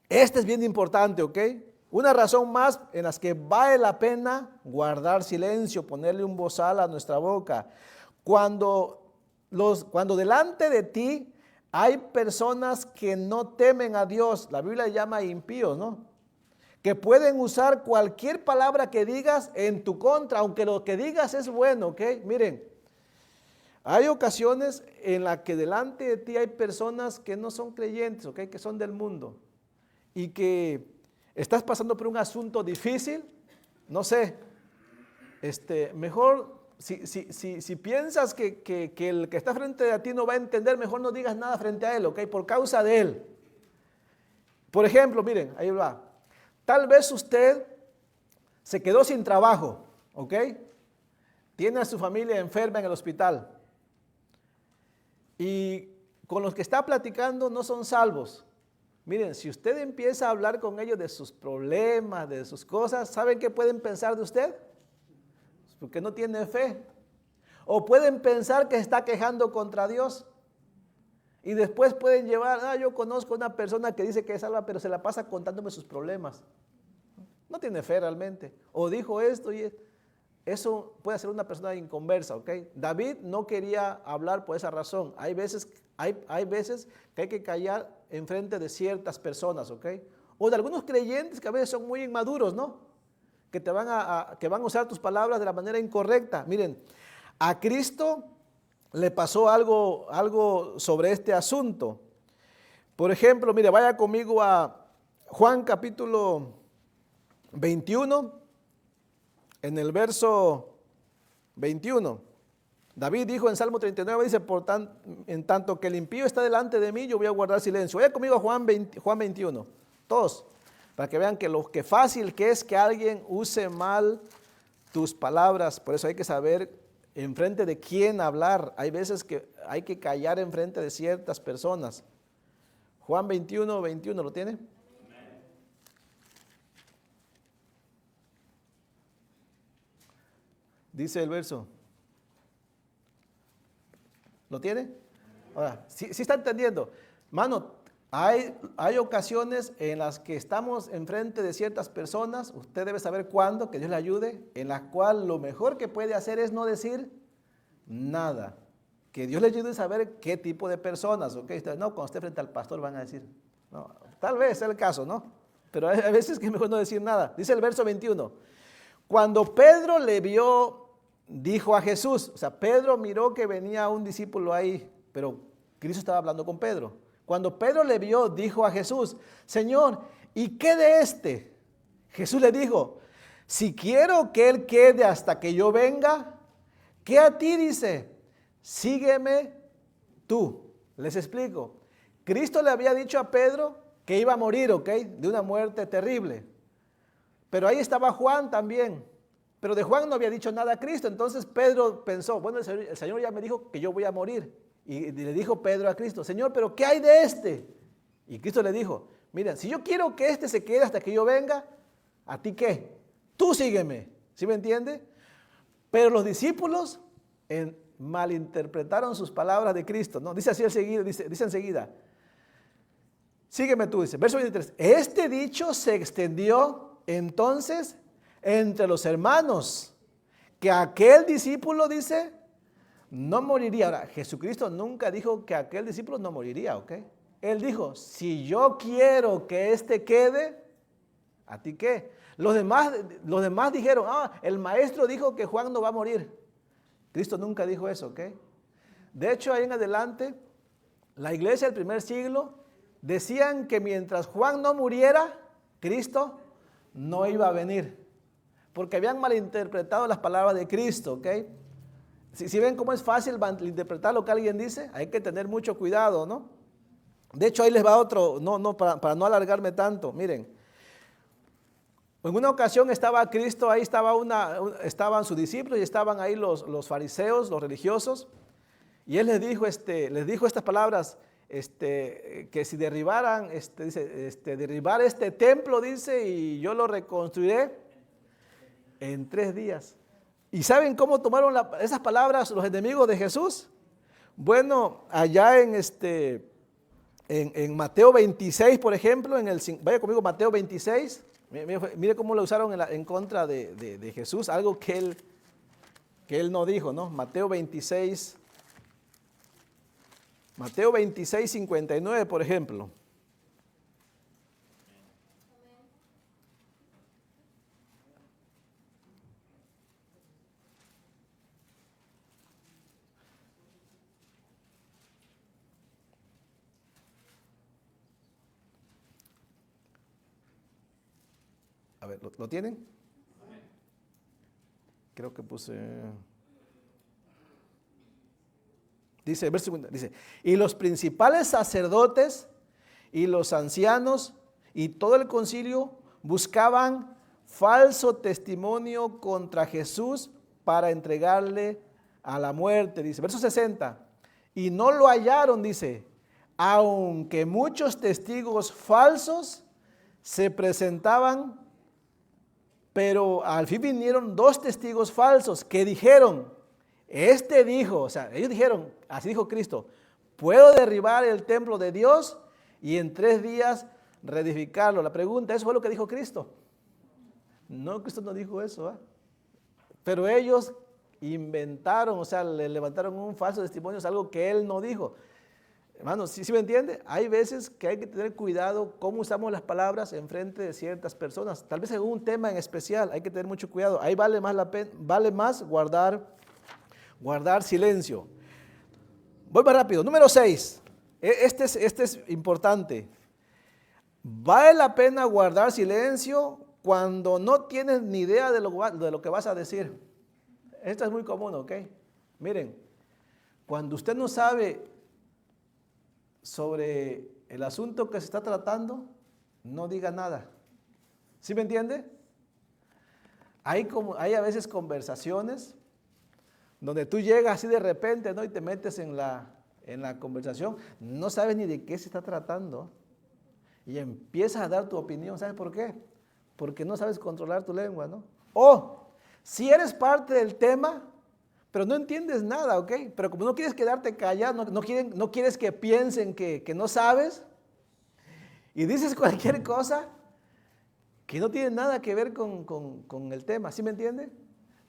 A: Este es bien importante, ¿ok? Una razón más en las que vale la pena guardar silencio, ponerle un bozal a nuestra boca. Cuando delante de ti hay personas que no temen a Dios, la Biblia llama impíos, ¿no? Que pueden usar cualquier palabra que digas en tu contra, aunque lo que digas es bueno, ¿ok? Miren, hay ocasiones en las que delante de ti hay personas que no son creyentes, ¿ok? Que son del mundo y que estás pasando por un asunto difícil, no sé, mejor si piensas que el que está frente a ti no va a entender, mejor no digas nada frente a él, ¿ok? Por causa de él. Por ejemplo, miren, ahí va. Tal vez usted se quedó sin trabajo, ¿ok? Tiene a su familia enferma en el hospital y con los que está platicando no son salvos. Miren, si usted empieza a hablar con ellos de sus problemas, de sus cosas, ¿saben qué pueden pensar de usted? Porque no tiene fe. O pueden pensar que está quejando contra Dios. Y después pueden llevar, yo conozco una persona que dice que es salva, pero se la pasa contándome sus problemas. No tiene fe realmente. O dijo esto y eso puede ser una persona inconversa, ¿ok? David no quería hablar por esa razón. Hay veces que hay que callar en frente de ciertas personas, ¿ok? O de algunos creyentes que a veces son muy inmaduros, ¿no? Que van a usar tus palabras de la manera incorrecta. Miren, a Cristo le pasó algo sobre este asunto. Por ejemplo, mire, vaya conmigo a Juan capítulo 21, en el verso 21. David dijo en Salmo 39, dice, en tanto que el impío está delante de mí, yo voy a guardar silencio. Vaya conmigo a Juan 21, todos, para que vean que lo que fácil que es que alguien use mal tus palabras. Por eso hay que saber en frente de quién hablar. Hay veces que hay que callar en frente de ciertas personas. Juan 21, 21, ¿lo tiene? Dice el verso. ¿Lo tiene? Ahora, ¿sí está entendiendo? Mano, hay ocasiones en las que estamos enfrente de ciertas personas, usted debe saber cuándo, que Dios le ayude, en las cuales lo mejor que puede hacer es no decir nada. Que Dios le ayude a saber qué tipo de personas, ¿ok? No, cuando esté frente al pastor van a decir, no, tal vez sea el caso, ¿no? Pero hay veces que es mejor no decir nada. Dice el verso 21, cuando Pedro le vio, dijo a Jesús, o sea, Pedro miró que venía un discípulo ahí, pero Cristo estaba hablando con Pedro. Cuando Pedro le vio, dijo a Jesús, Señor, ¿y qué de este? Jesús le dijo, si quiero que él quede hasta que yo venga, ¿qué a ti dice? Sígueme tú. Les explico. Cristo le había dicho a Pedro que iba a morir, ¿ok? De una muerte terrible. Pero ahí estaba Juan también. Pero de Juan no había dicho nada a Cristo. Entonces Pedro pensó, bueno, el Señor ya me dijo que yo voy a morir. Y le dijo Pedro a Cristo, Señor, ¿pero qué hay de este? Y Cristo le dijo, mira, si yo quiero que este se quede hasta que yo venga, ¿a ti qué? Tú sígueme. ¿Sí me entiende? Pero los discípulos malinterpretaron sus palabras de Cristo. No, dice así enseguida, dice enseguida. Sígueme tú, dice. Verso 23. Este dicho se extendió entonces entre los hermanos, que aquel discípulo, dice, no moriría. Ahora, Jesucristo nunca dijo que aquel discípulo no moriría, ¿ok? Él dijo, si yo quiero que este quede, ¿a ti qué? Los demás dijeron, el maestro dijo que Juan no va a morir. Cristo nunca dijo eso, ¿ok? De hecho, ahí en adelante, la iglesia del primer siglo decían que mientras Juan no muriera, Cristo no iba a venir. Porque habían malinterpretado las palabras de Cristo, ¿ok? Si ven cómo es fácil malinterpretar lo que alguien dice, hay que tener mucho cuidado, ¿no? De hecho, ahí les va otro, para no alargarme tanto, miren. En una ocasión estaba Cristo, ahí estaban sus discípulos y estaban ahí los fariseos, los religiosos, y Él les dijo estas palabras, que si derribaran, derribar este templo, dice, y yo lo reconstruiré en 3 días. ¿Y saben cómo tomaron esas palabras los enemigos de Jesús? Bueno, allá en Mateo 26, por ejemplo, vaya conmigo Mateo 26, mire cómo lo usaron en contra de Jesús, algo que él no dijo, ¿no? Mateo 26, 59, por ejemplo. A ver, ¿lo tienen? Creo que puse... Dice, verso 50, dice, y los principales sacerdotes y los ancianos y todo el concilio buscaban falso testimonio contra Jesús para entregarle a la muerte, dice. Verso 60, y no lo hallaron, dice, aunque muchos testigos falsos se presentaban, pero al fin vinieron 2 testigos falsos que dijeron, dijo, o sea, ellos dijeron, así dijo Cristo, puedo derribar el templo de Dios y en 3 días reedificarlo. La pregunta, ¿eso fue lo que dijo Cristo? No, Cristo no dijo eso, ¿eh? Pero ellos inventaron, o sea, le levantaron un falso testimonio, es algo que Él no dijo. Hermanos, ¿sí me entiende? Hay veces que hay que tener cuidado cómo usamos las palabras en frente de ciertas personas. Tal vez en un tema en especial hay que tener mucho cuidado. Ahí vale más guardar silencio. Voy más rápido. Número 6. Este es importante. Vale la pena guardar silencio cuando no tienes ni idea de lo que vas a decir. Esto es muy común, ¿ok? Miren, cuando usted no sabe sobre el asunto que se está tratando, no diga nada. ¿Sí me entiende? Hay a veces conversaciones donde tú llegas así de repente, ¿no? Y te metes en la conversación, no sabes ni de qué se está tratando y empiezas a dar tu opinión. ¿Sabes por qué? Porque no sabes controlar tu lengua, ¿no? O si eres parte del tema, pero no entiendes nada, ¿ok? Pero como no quieres quedarte callado, no quieres que piensen que no sabes y dices cualquier cosa que no tiene nada que ver con el tema, ¿sí me entiende?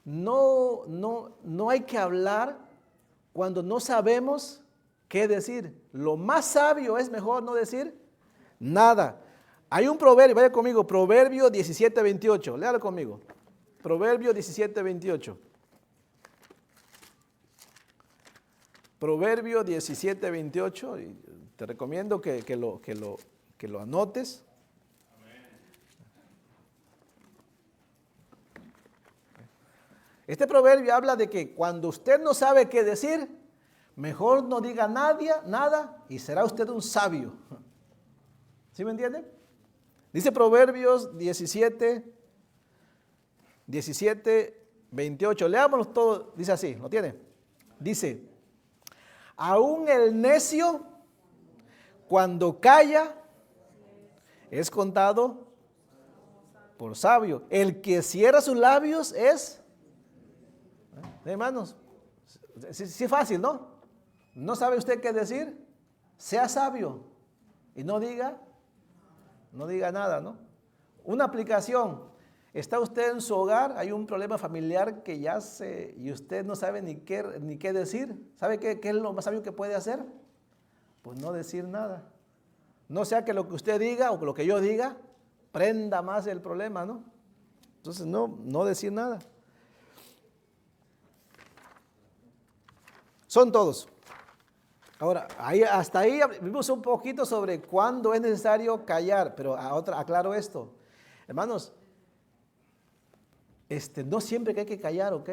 A: No hay que hablar cuando no sabemos qué decir. Lo más sabio es mejor no decir nada. Hay un proverbio, vaya conmigo, Proverbio 17:28, léalo conmigo. Proverbio 17:28. Proverbio 17:28. Te recomiendo que lo anotes. Este proverbio habla de que cuando usted no sabe qué decir, mejor no diga nada y será usted un sabio. ¿Sí me entiende? Dice Proverbios 17, 28. Leámoslo todo. Dice así, ¿lo tiene? Dice, aún el necio, cuando calla, es contado por sabio. El que cierra sus labios es, hermanos, sí es fácil, ¿no? ¿No sabe usted qué decir? Sea sabio y no diga nada, ¿no? Una aplicación. Está usted en su hogar, hay un problema familiar que yace y usted no sabe ni qué decir. ¿Sabe qué es lo más sabio que puede hacer? Pues no decir nada. No sea que lo que usted diga o que lo que yo diga prenda más el problema, ¿no? Entonces no decir nada. Son todos. Ahora, hasta ahí vimos un poquito sobre cuándo es necesario callar, pero aclaro esto. Hermanos, no siempre que hay que callar, ¿ok?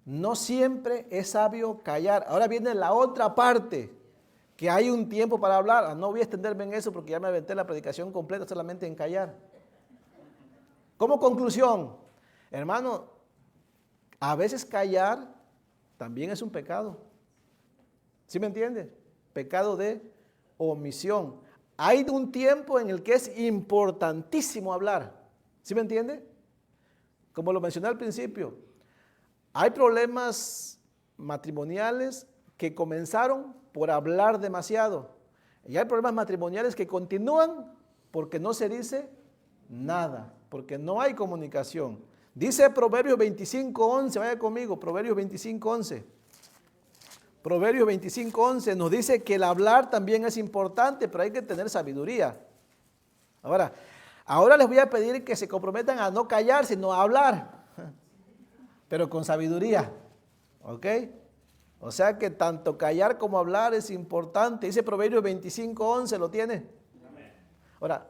A: No siempre es sabio callar. Ahora viene la otra parte, que hay un tiempo para hablar. No voy a extenderme en eso porque ya me aventé la predicación completa solamente en callar. Como conclusión, hermano, a veces callar también es un pecado. ¿Sí me entiende? Pecado de omisión. Hay un tiempo en el que es importantísimo hablar. ¿Sí me entiende? Como lo mencioné al principio, hay problemas matrimoniales que comenzaron por hablar demasiado. Y hay problemas matrimoniales que continúan porque no se dice nada, porque no hay comunicación. Dice Proverbios 25:11, vaya conmigo, Proverbios 25:11. Proverbios 25:11 nos dice que el hablar también es importante, pero hay que tener sabiduría. Ahora les voy a pedir que se comprometan a no callar, sino a hablar, pero con sabiduría, ¿ok? O sea que tanto callar como hablar es importante. Dice Proverbios 25:11, ¿lo tiene? Ahora,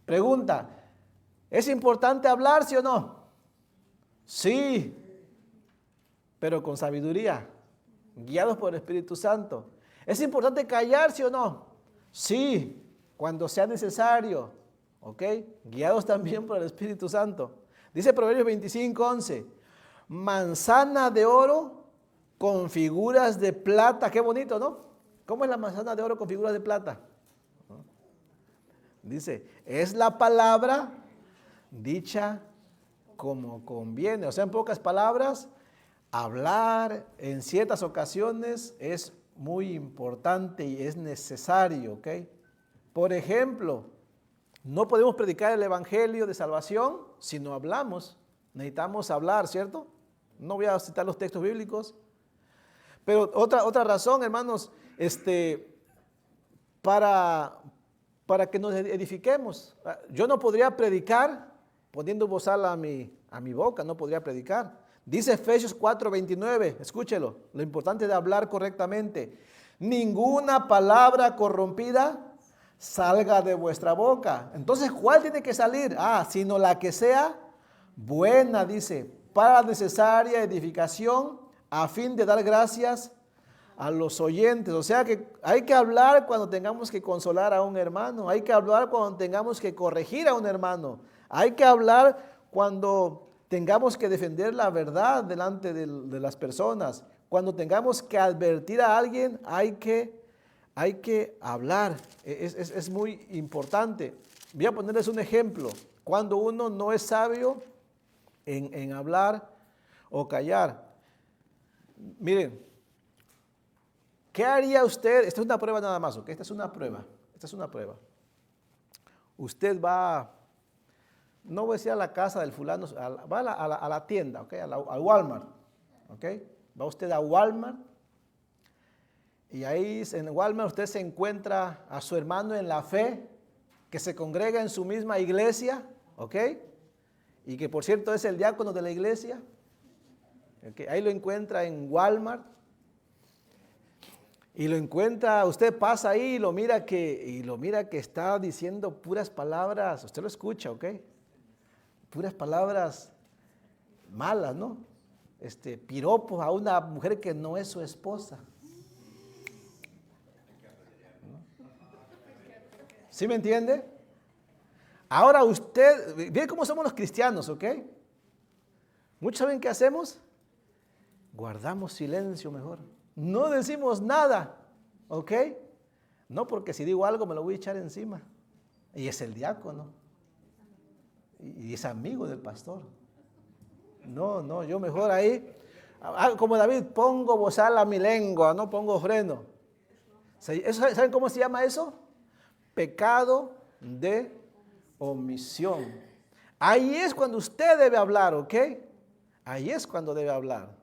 A: pregunta, ¿es importante hablar, sí o no? Sí, pero con sabiduría, guiados por el Espíritu Santo. ¿Es importante callar, sí o no? Sí, cuando sea necesario, ¿ok? Guiados también por el Espíritu Santo. Dice Proverbios 25:11, manzana de oro con figuras de plata. Qué bonito, ¿no? ¿Cómo es la manzana de oro con figuras de plata? Dice, es la palabra dicha como conviene. O sea, en pocas palabras, hablar en ciertas ocasiones es muy importante y es necesario, ¿ok? Por ejemplo, no podemos predicar el evangelio de salvación si no hablamos. Necesitamos hablar, ¿cierto? No voy a citar los textos bíblicos. Pero otra razón, hermanos, para que nos edifiquemos. Yo no podría predicar poniendo bozal a mi boca, no podría predicar. Dice Efesios 4:29, escúchelo, lo importante de hablar correctamente. Ninguna palabra corrompida salga de vuestra boca. Entonces, ¿cuál tiene que salir? Sino la que sea buena, dice, para la necesaria edificación, a fin de dar gracias a los oyentes. O sea que hay que hablar cuando tengamos que consolar a un hermano, hay que hablar cuando tengamos que corregir a un hermano, hay que hablar cuando tengamos que defender la verdad delante de las personas, cuando tengamos que advertir a alguien, hay que hablar. Es muy importante. Voy a ponerles un ejemplo. Cuando uno no es sabio en hablar o callar. Miren, ¿qué haría usted? Esta es una prueba nada más, ¿ok? Esta es una prueba. Usted va, no voy a decir a la casa del fulano, va a la tienda, ¿ok? Al Walmart, ¿ok? Va usted a Walmart y ahí en Walmart usted se encuentra a su hermano en la fe que se congrega en su misma iglesia, ¿ok? Y que por cierto es el diácono de la iglesia. ¿Okay? Ahí lo encuentra en Walmart. Y lo encuentra, usted pasa ahí y lo mira que está diciendo puras palabras, usted lo escucha, ¿ok? Puras palabras malas, ¿no? Piropos a una mujer que no es su esposa. ¿Sí me entiende? Ahora usted, ve cómo somos los cristianos, ¿ok? Muchos saben qué hacemos. Guardamos silencio mejor. No decimos nada, ¿ok? No, porque si digo algo me lo voy a echar encima. Y es el diácono. Y es amigo del pastor. No, yo mejor ahí, como David, pongo bozal a mi lengua, no pongo freno. ¿Saben cómo se llama eso? Pecado de omisión. Ahí es cuando usted debe hablar, ¿ok? Ahí es cuando debe hablar.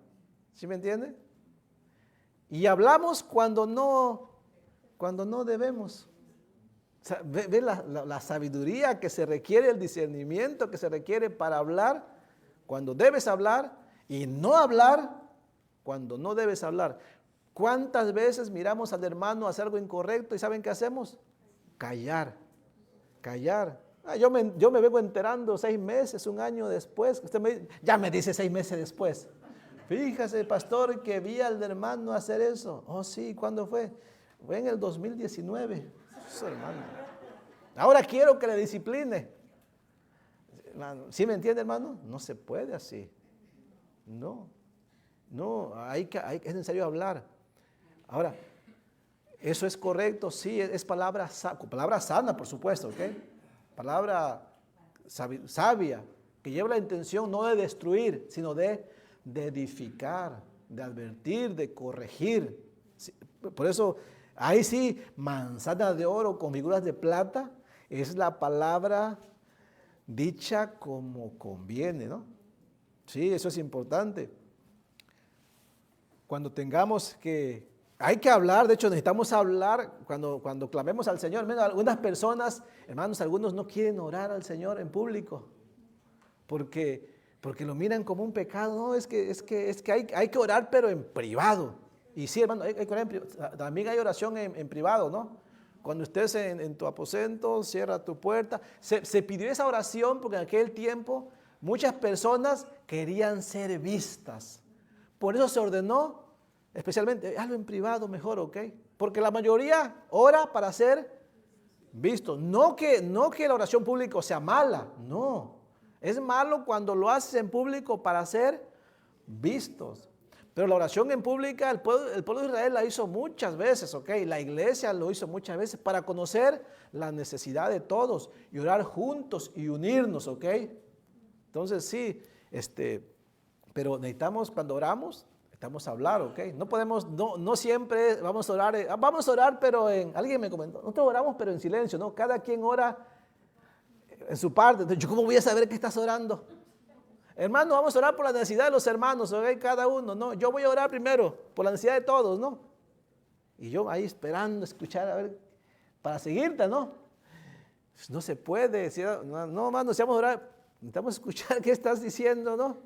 A: ¿Sí me entiende? Y hablamos cuando no debemos. O sea, ve la sabiduría que se requiere, el discernimiento que se requiere para hablar cuando debes hablar y no hablar cuando no debes hablar. ¿Cuántas veces miramos al hermano hacer algo incorrecto y saben qué hacemos? Callar. Yo me vengo enterando 6 meses, 1 año después. Ya me dice 6 meses después. Fíjese, pastor, que vi al hermano hacer eso. Oh, sí, ¿cuándo fue? Fue en el 2019. Eso, hermano. Ahora quiero que le discipline. ¿Sí me entiende, hermano? No se puede así. No, es necesario hablar. Ahora, ¿eso es correcto? Sí, es palabra sana, por supuesto, ¿ok? Palabra sabia, que lleva la intención no de destruir, sino de edificar, de advertir, de corregir. Por eso, ahí sí, manzana de oro con figuras de plata, es la palabra dicha como conviene, ¿no? Sí, eso es importante. Cuando tengamos que, hay que hablar, de hecho necesitamos hablar cuando clamemos al Señor. Algunas personas, hermanos, algunos no quieren orar al Señor en público, porque lo miran como un pecado. No, es que hay que orar, pero en privado. Y sí, hermano, hay que orar en privado. También hay oración en privado, ¿no? Cuando estés en tu aposento, cierra tu puerta. Se pidió esa oración porque en aquel tiempo muchas personas querían ser vistas. Por eso se ordenó, especialmente, hazlo en privado mejor, ¿ok? Porque la mayoría ora para ser visto. No que la oración pública sea mala, no. Es malo cuando lo haces en público para ser vistos. Pero la oración en pública, el pueblo de Israel la hizo muchas veces, ¿ok? La iglesia lo hizo muchas veces para conocer la necesidad de todos y orar juntos y unirnos, ¿ok? Entonces sí, pero necesitamos, cuando oramos, necesitamos hablar, ¿ok? No podemos, no siempre vamos a orar, pero alguien me comentó, nosotros oramos pero en silencio, ¿no? Cada quien ora en su parte. Entonces, ¿yo cómo voy a saber que estás orando? Hermano, vamos a orar por la necesidad de los hermanos, ¿ok? Cada uno, ¿no? Yo voy a orar primero por la necesidad de todos, ¿no? Y yo ahí esperando, escuchar, a ver, para seguirte, ¿no? Pues no se puede, no, hermano, si vamos a orar, necesitamos escuchar qué estás diciendo, ¿no?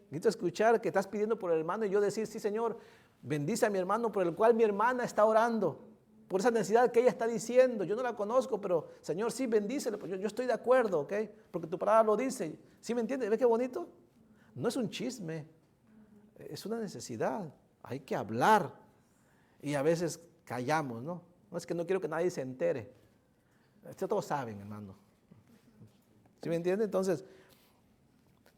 A: Necesito escuchar que estás pidiendo por el hermano y yo decir, sí, Señor, bendice a mi hermano por el cual mi hermana está orando, por esa necesidad que ella está diciendo. Yo no la conozco, pero Señor, sí, bendícele, pues yo estoy de acuerdo, ¿ok? Porque tu palabra lo dice. ¿Sí me entiendes? ¿Ves qué bonito? No es un chisme, es una necesidad. Hay que hablar y a veces callamos, ¿no? No es que no quiero que nadie se entere. Todos saben, hermano. ¿Sí me entiende? Entonces,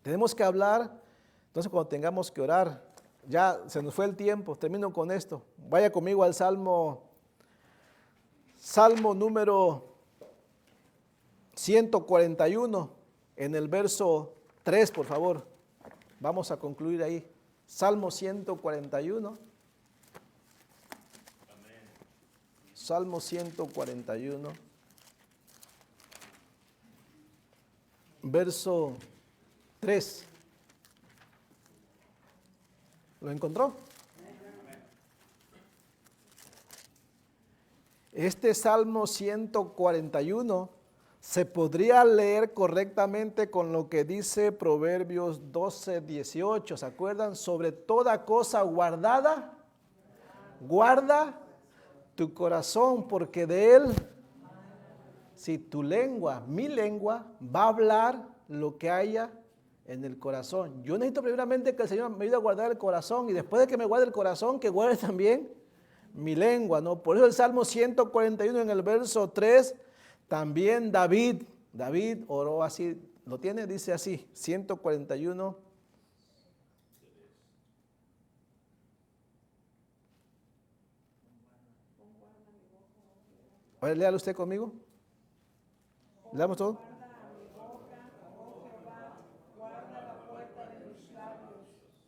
A: tenemos que hablar. Entonces, cuando tengamos que orar, ya se nos fue el tiempo. Termino con esto. Vaya conmigo al Salmo número 141, en el verso 3, por favor. Vamos a concluir ahí. Salmo 141. Salmo 141. Verso 3. ¿Lo encontró? Este Salmo 141 se podría leer correctamente con lo que dice Proverbios 12:18. ¿Se acuerdan? Sobre toda cosa guardada, guarda tu corazón, porque de él, si tu lengua, mi lengua, va a hablar lo que haya en el corazón. Yo necesito primeramente que el Señor me ayude a guardar el corazón y después de que me guarde el corazón, que guarde también mi lengua, ¿no? Por eso el Salmo 141 en el verso 3, también David oró así, ¿lo tiene? Dice así, 141. A ver, léalo usted conmigo. ¿Leamos todo?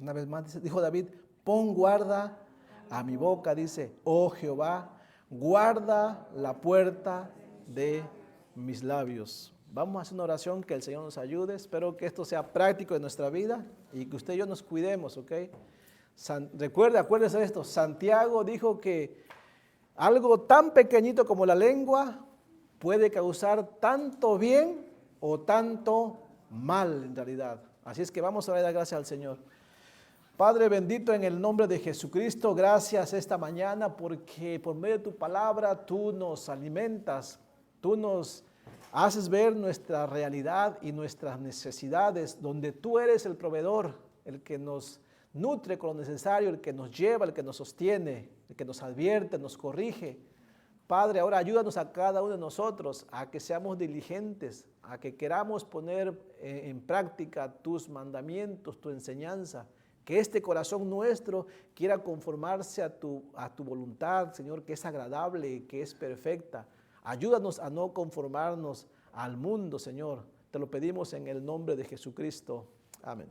A: Una vez más, dijo David, pon guarda a mi boca, dice, oh Jehová, guarda la puerta de mis labios. Vamos a hacer una oración, que el Señor nos ayude. Espero que esto sea práctico en nuestra vida y que usted y yo nos cuidemos, ¿ok? Acuérdese de esto, Santiago dijo que algo tan pequeñito como la lengua puede causar tanto bien o tanto mal en realidad. Así es que vamos a dar gracias al Señor. Padre bendito, en el nombre de Jesucristo, gracias esta mañana porque por medio de tu palabra tú nos alimentas, tú nos haces ver nuestra realidad y nuestras necesidades, donde tú eres el proveedor, el que nos nutre con lo necesario, el que nos lleva, el que nos sostiene, el que nos advierte, nos corrige. Padre, ahora ayúdanos a cada uno de nosotros a que seamos diligentes, a que queramos poner en práctica tus mandamientos, tu enseñanza. Que este corazón nuestro quiera conformarse a tu voluntad, Señor, que es agradable, que es perfecta. Ayúdanos a no conformarnos al mundo, Señor. Te lo pedimos en el nombre de Jesucristo. Amén.